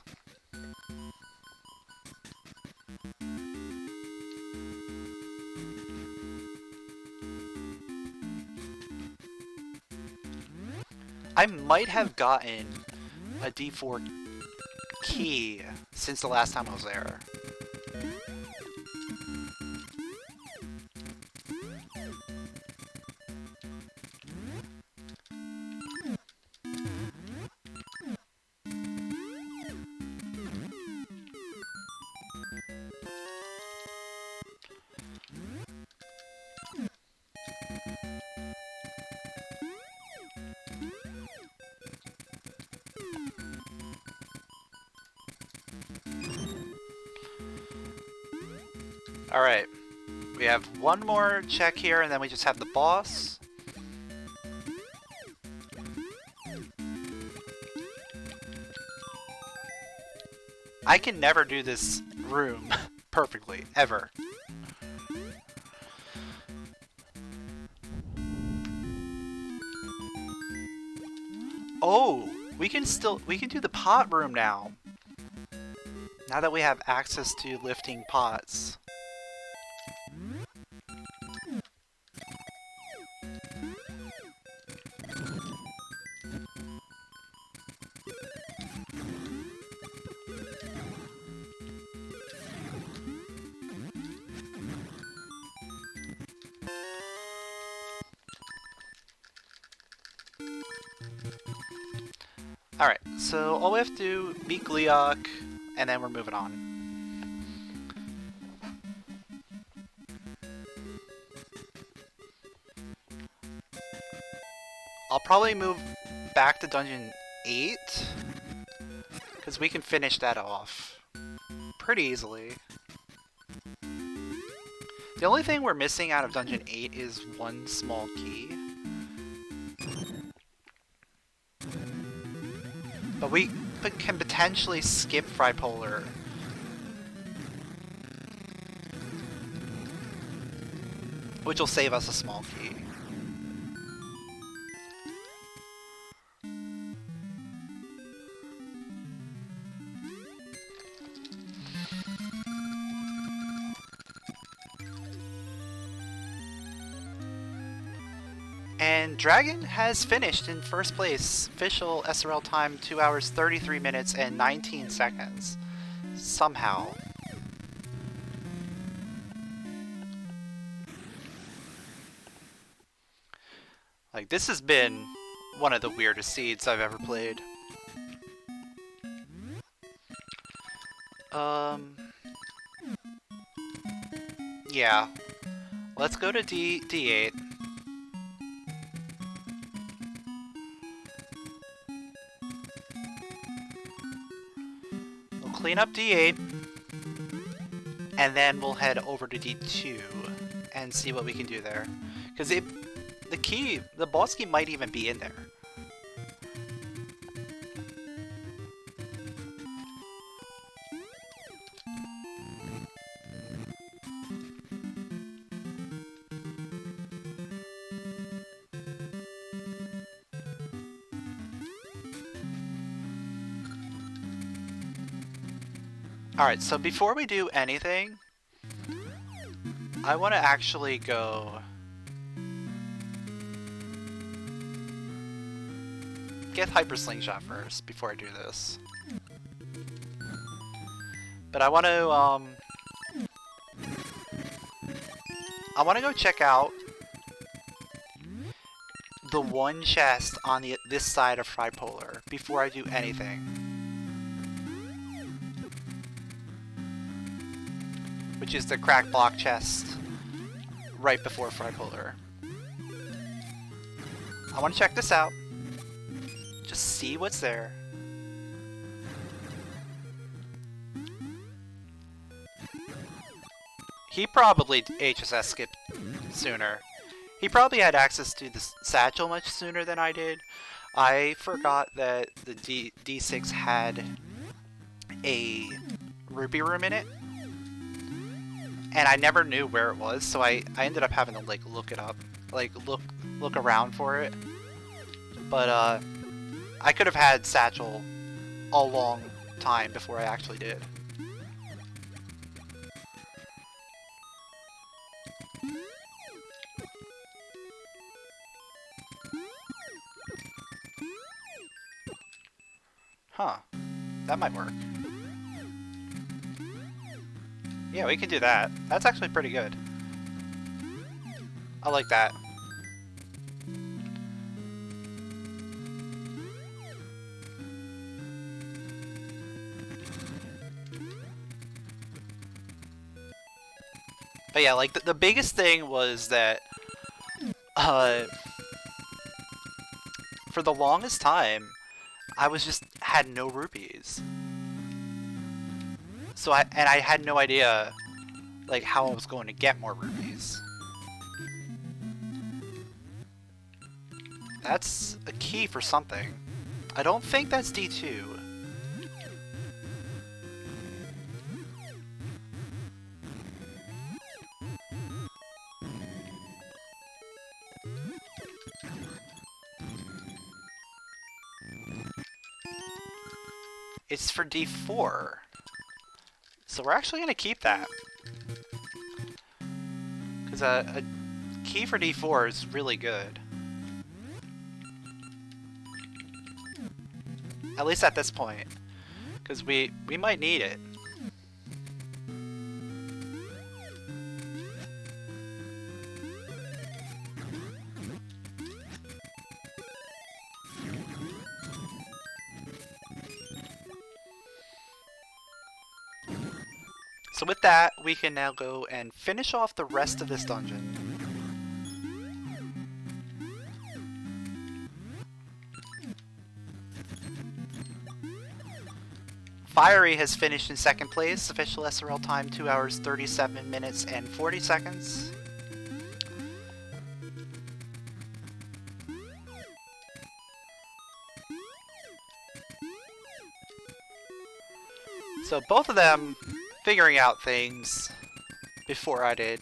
I might have gotten a D4 key since the last time I was there. Alright, we have one more check here, and then we just have the boss. I can never do this room perfectly, ever. Oh, we can do the pot room now. Now that we have access to lifting pots. Alright, so all we have to do, beat Gleok, and then we're moving on. probably move back to Dungeon 8, because we can finish that off pretty easily. The only thing we're missing out of Dungeon 8 is one small key. But we can potentially skip Fripolar. Which will save us a small key. And Dragon has finished in first place. Official SRL time 2 hours 33 minutes and 19 seconds. Somehow. Like, this has been one of the weirdest seeds I've ever played. Yeah. Let's go to D8. We'll clean up D8. And then we'll head over to D2 and see what we can do there. Because the boss key might even be in there. Alright, so before we do anything, I want to actually go get Hyper Slingshot first before I do this. But I want to go check out the one chest on this side of Fripolar before I do anything. Which is the crack block chest right before Fripolar. I want to check this out. Just see what's there. He probably HSS skipped sooner. He probably had access to the satchel much sooner than I did. I forgot that the D6 had a rupee room in it. And I never knew where it was, so I ended up having to like look it up, like look around for it. But I could have had satchel a long time before I actually did. Huh, that might work. Yeah, we can do that. That's actually pretty good. I like that. But yeah, like the biggest thing was that for the longest time I had no rupees. So I had no idea like how I was going to get more rupees. That's a key for something. I don't think that's D2. It's for D4. So we're actually going to keep that. Because a key for D4 is really good. At least at this point. Because we might need it. So with that, we can now go and finish off the rest of this dungeon. Fiery has finished in second place. Official SRL time 2 hours 37 minutes and 40 seconds. So both of them figuring out things before I did.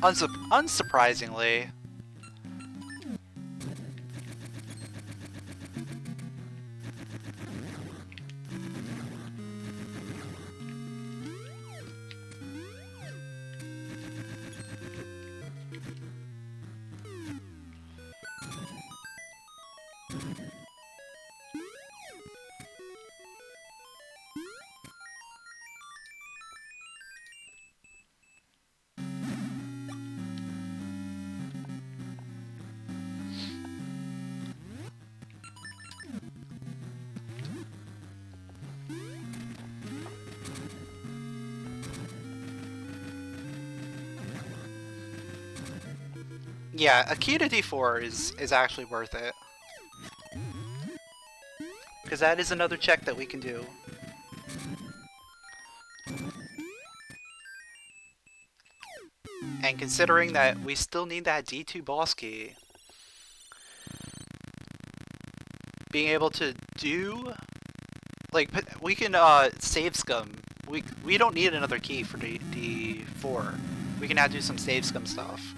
Unsurprisingly. Yeah, a key to D4 is actually worth it. Because that is another check that we can do. And considering that we still need that D2 boss key, being able to do, like, we can save scum. We don't need another key for D4. We can now do some save scum stuff.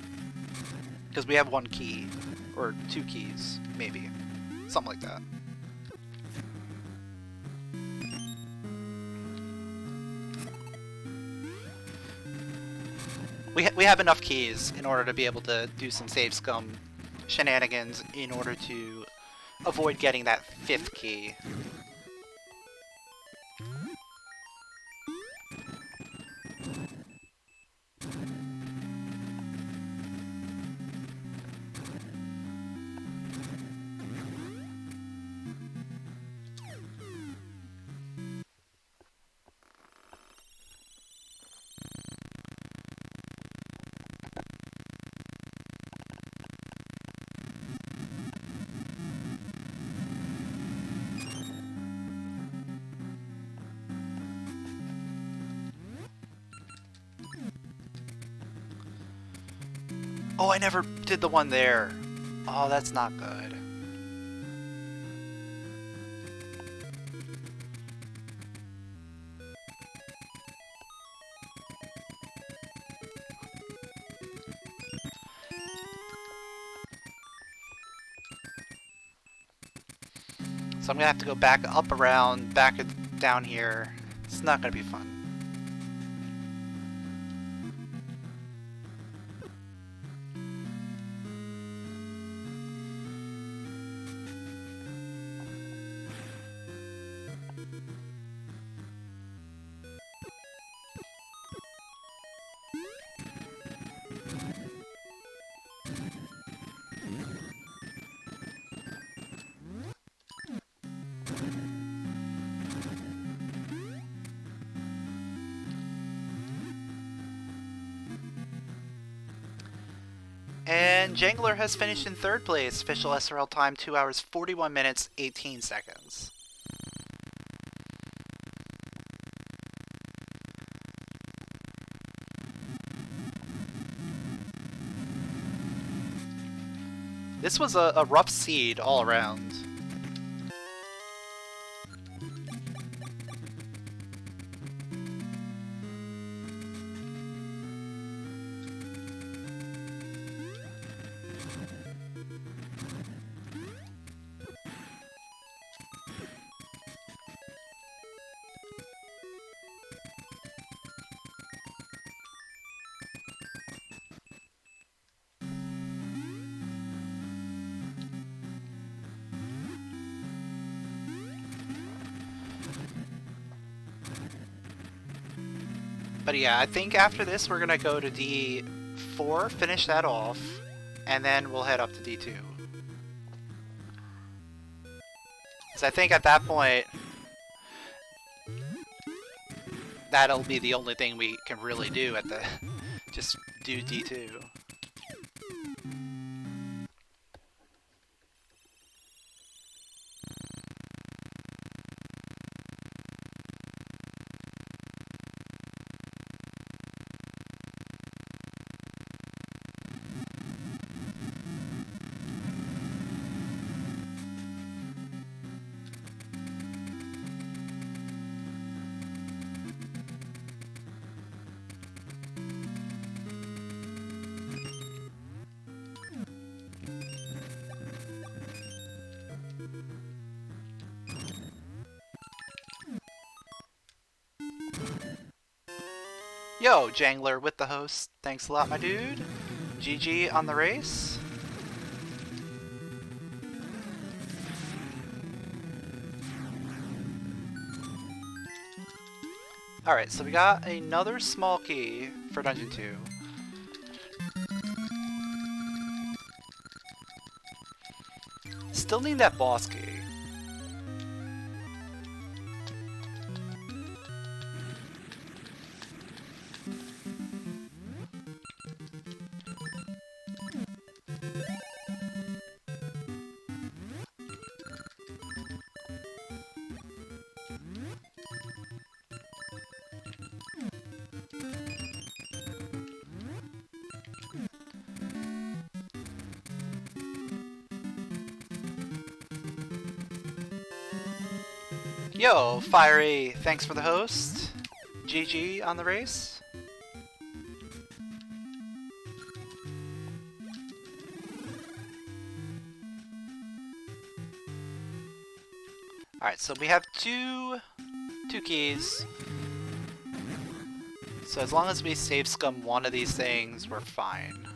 Because we have one key, or 2 keys, maybe. Something like that. We have enough keys in order to be able to do some save scum shenanigans in order to avoid getting that 5th key. Oh, I never did the one there. Oh, that's not good. So I'm gonna have to go back up around, back down here. It's not gonna be fun. And Jangler has finished in 3rd place. Official SRL time 2 hours 41 minutes 18 seconds. This was a rough seed all around. But yeah, I think after this we're gonna go to D4, finish that off, and then we'll head up to D2. Because I think at that point, that'll be the only thing we can really do at the... just do D2. Yo, Jangler with the host. Thanks a lot, my dude. GG on the race. Alright, so we got another small key for Dungeon 2. Still need that boss key. Yo, Fiery, thanks for the host. GG on the race. Alright, so we have two keys. So as long as we save scum one of these things, we're fine.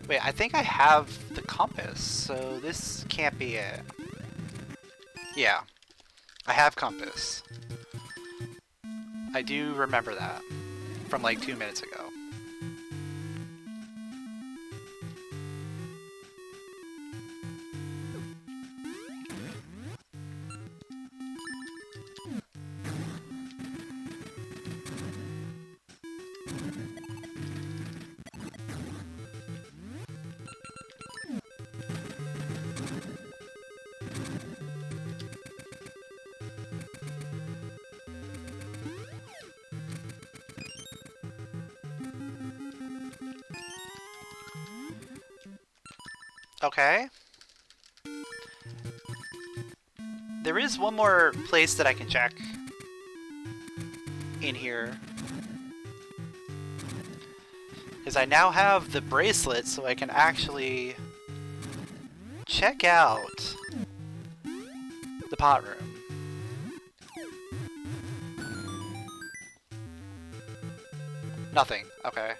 Wait, I think I have the compass, so this can't be it. Yeah, I have compass. I do remember that from like 2 minutes ago. Okay. There is one more place that I can check in here. Because I now have the bracelet, so I can actually check out the pot room. Nothing. Okay.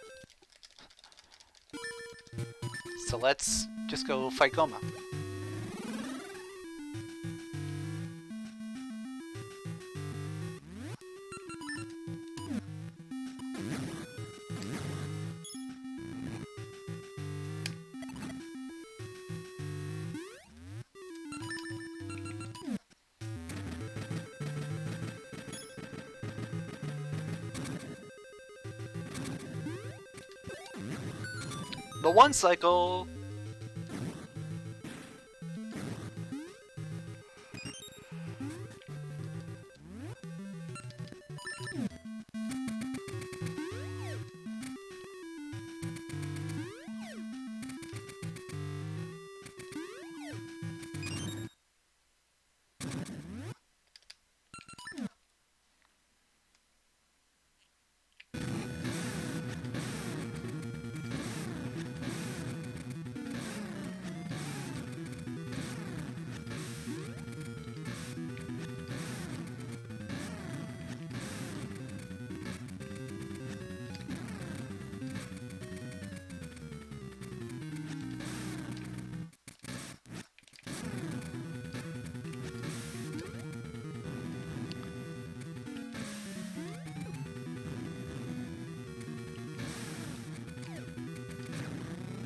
So let's just go fight Goma. The one cycle.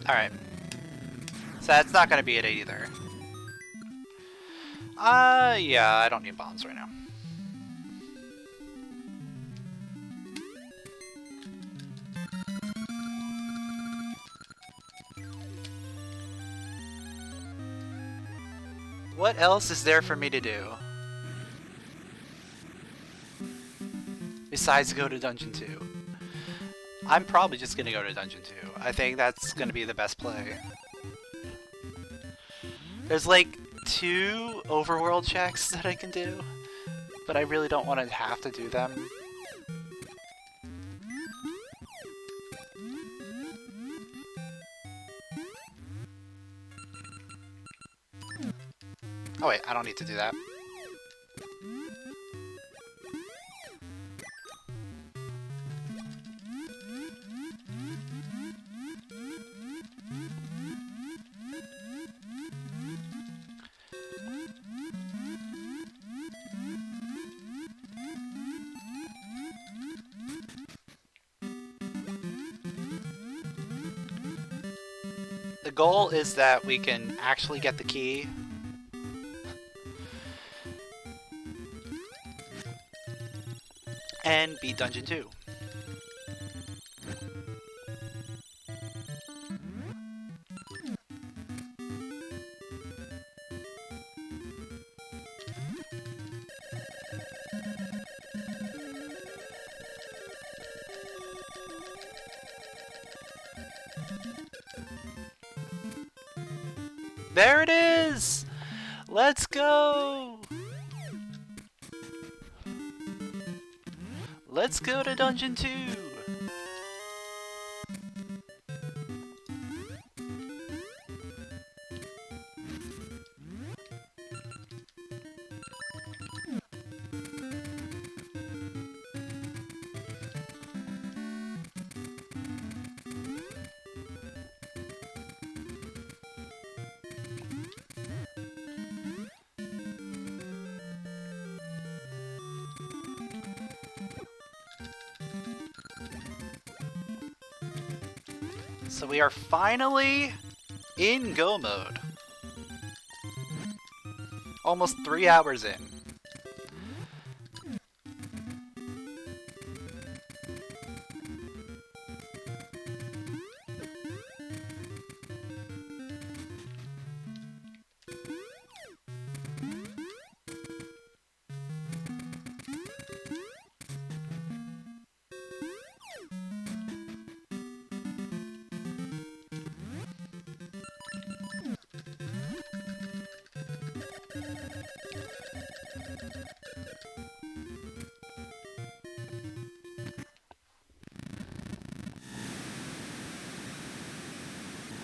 Alright. So that's not gonna be it either. Yeah, I don't need bombs right now. What else is there for me to do? Besides go to Dungeon 2. I'm probably just gonna go to Dungeon 2. I think that's gonna be the best play. There's like 2 overworld checks that I can do, but I really don't want to have to do them. Oh wait, I don't need to do that. The goal is that we can actually get the key. And beat Dungeon 2. There it is! Let's go! Let's go to Dungeon 2! So we are finally in Go mode. Almost 3 hours in.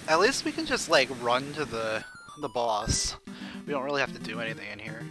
At least we can just like run to the boss. We don't really have to do anything in here.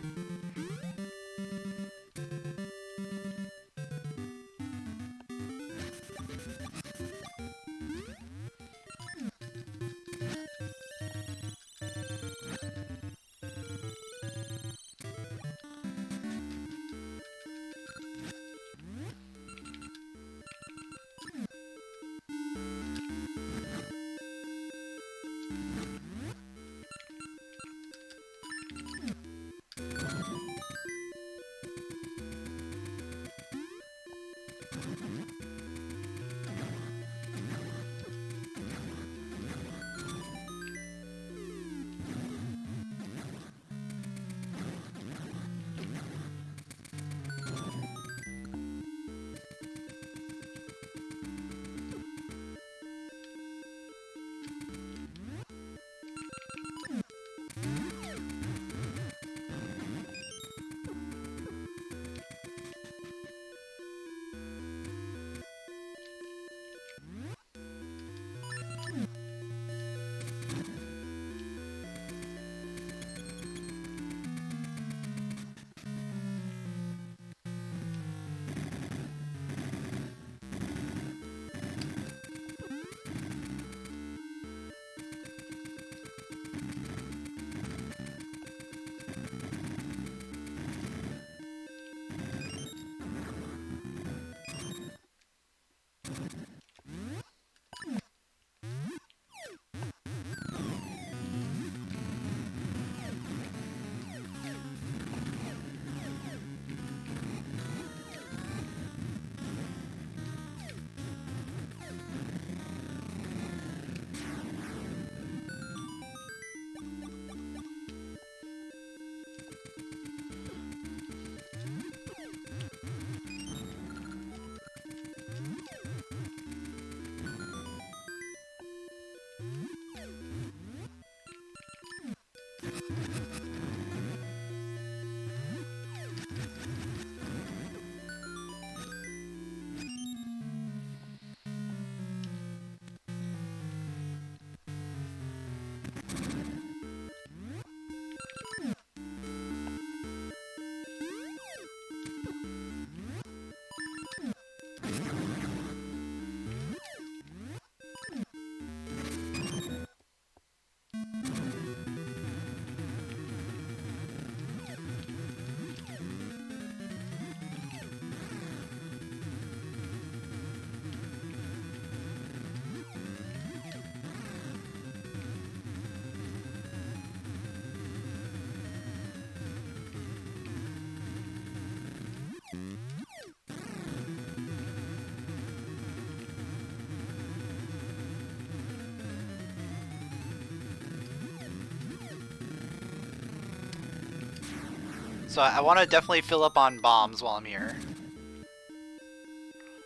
So I want to definitely fill up on bombs while I'm here.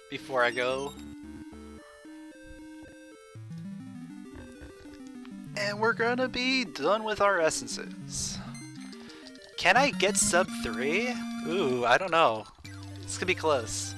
Before I go. And we're gonna be done with our essences. Can I get sub 3? Ooh, I don't know. This could be close.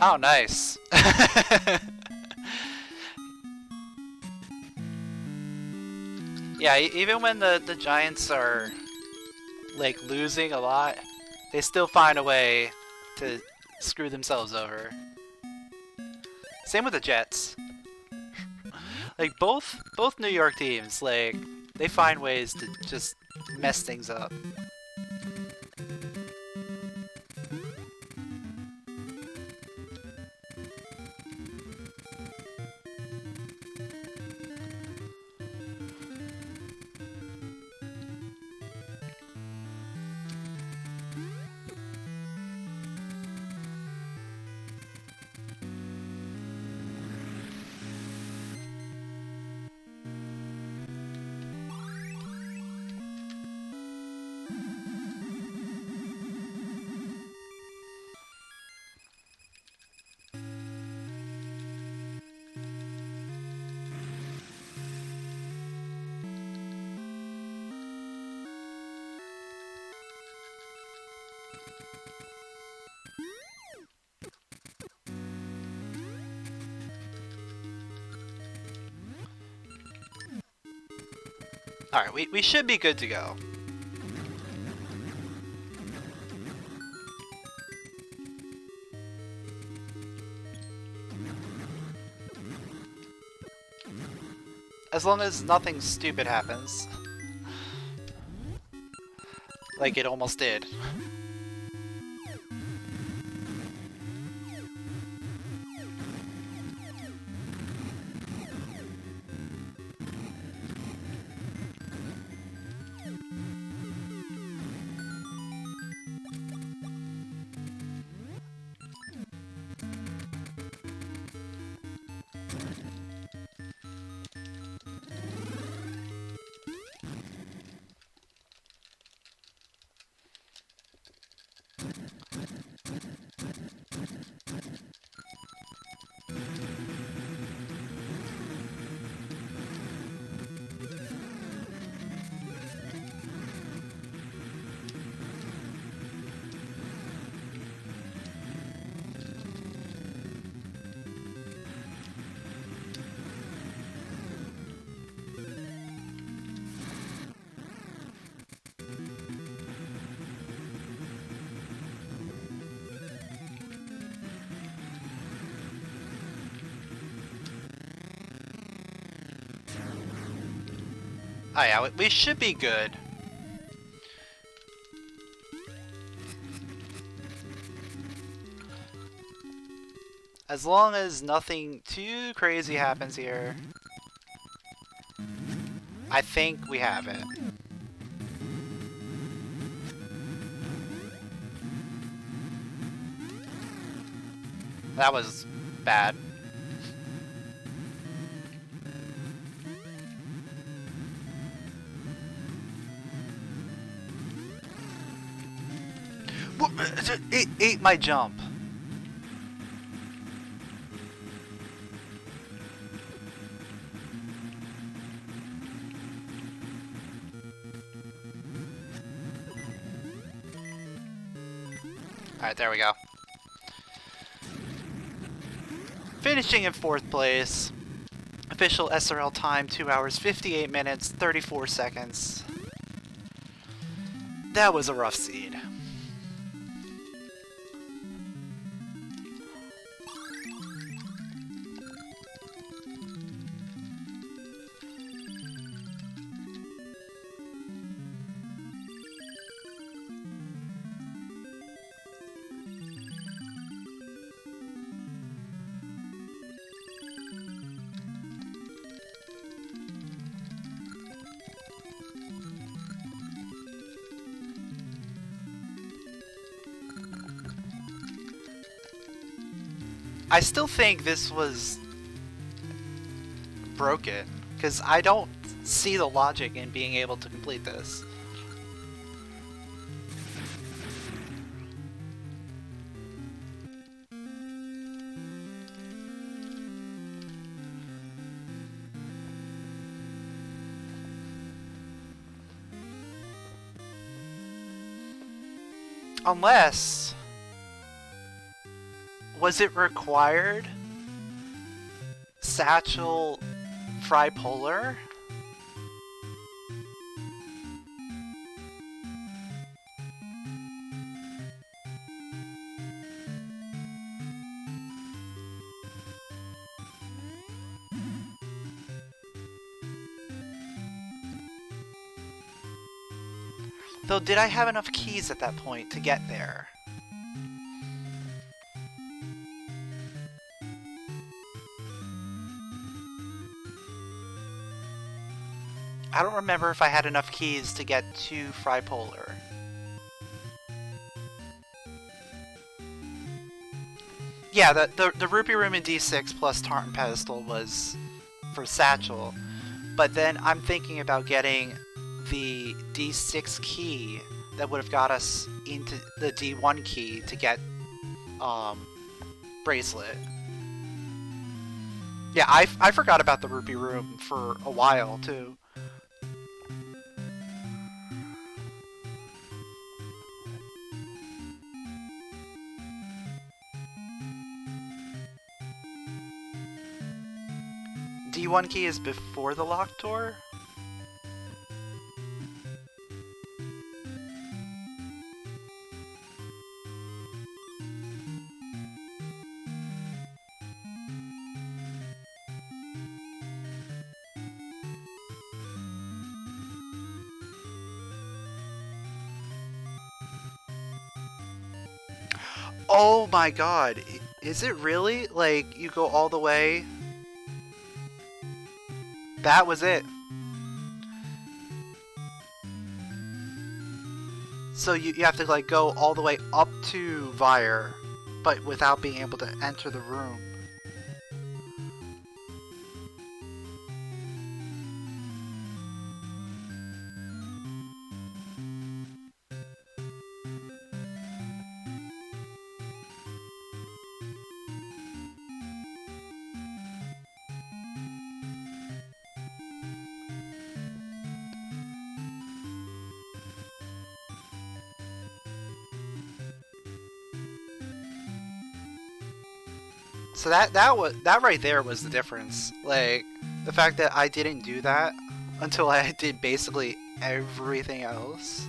Oh, nice. Yeah, even when the Giants are like losing a lot, they still find a way to screw themselves over. Same with the Jets. Like both New York teams, like they find ways to just mess things up. Alright, we should be good to go. As long as nothing stupid happens. Like it almost did. Oh yeah, we should be good. As long as nothing too crazy happens here. I think we have it. That was bad. It ate my jump. Alright, there we go. Finishing in 4th place. Official SRL time, 2 hours, 58 minutes, 34 seconds. That was a rough seed. I still think this was broken, because I don't see the logic in being able to complete this. Unless... was it required? Satchel Fry-Polar? Though, did I have enough keys at that point to get there? I don't remember if I had enough keys to get to Fry-Polar. Yeah, the Rupee Room in D6 plus Tartan Pedestal was for Satchel, but then I'm thinking about getting the D6 key that would have got us into the D1 key to get Bracelet. Yeah, I forgot about the Rupee Room for a while, too. D1 key is before the locked door? Oh my god, is it really? Like, you go all the way? That was it. So you have to like go all the way up to Vire, but without being able to enter the room. So that right there was the difference. Like, the fact that I didn't do that until I did basically everything else.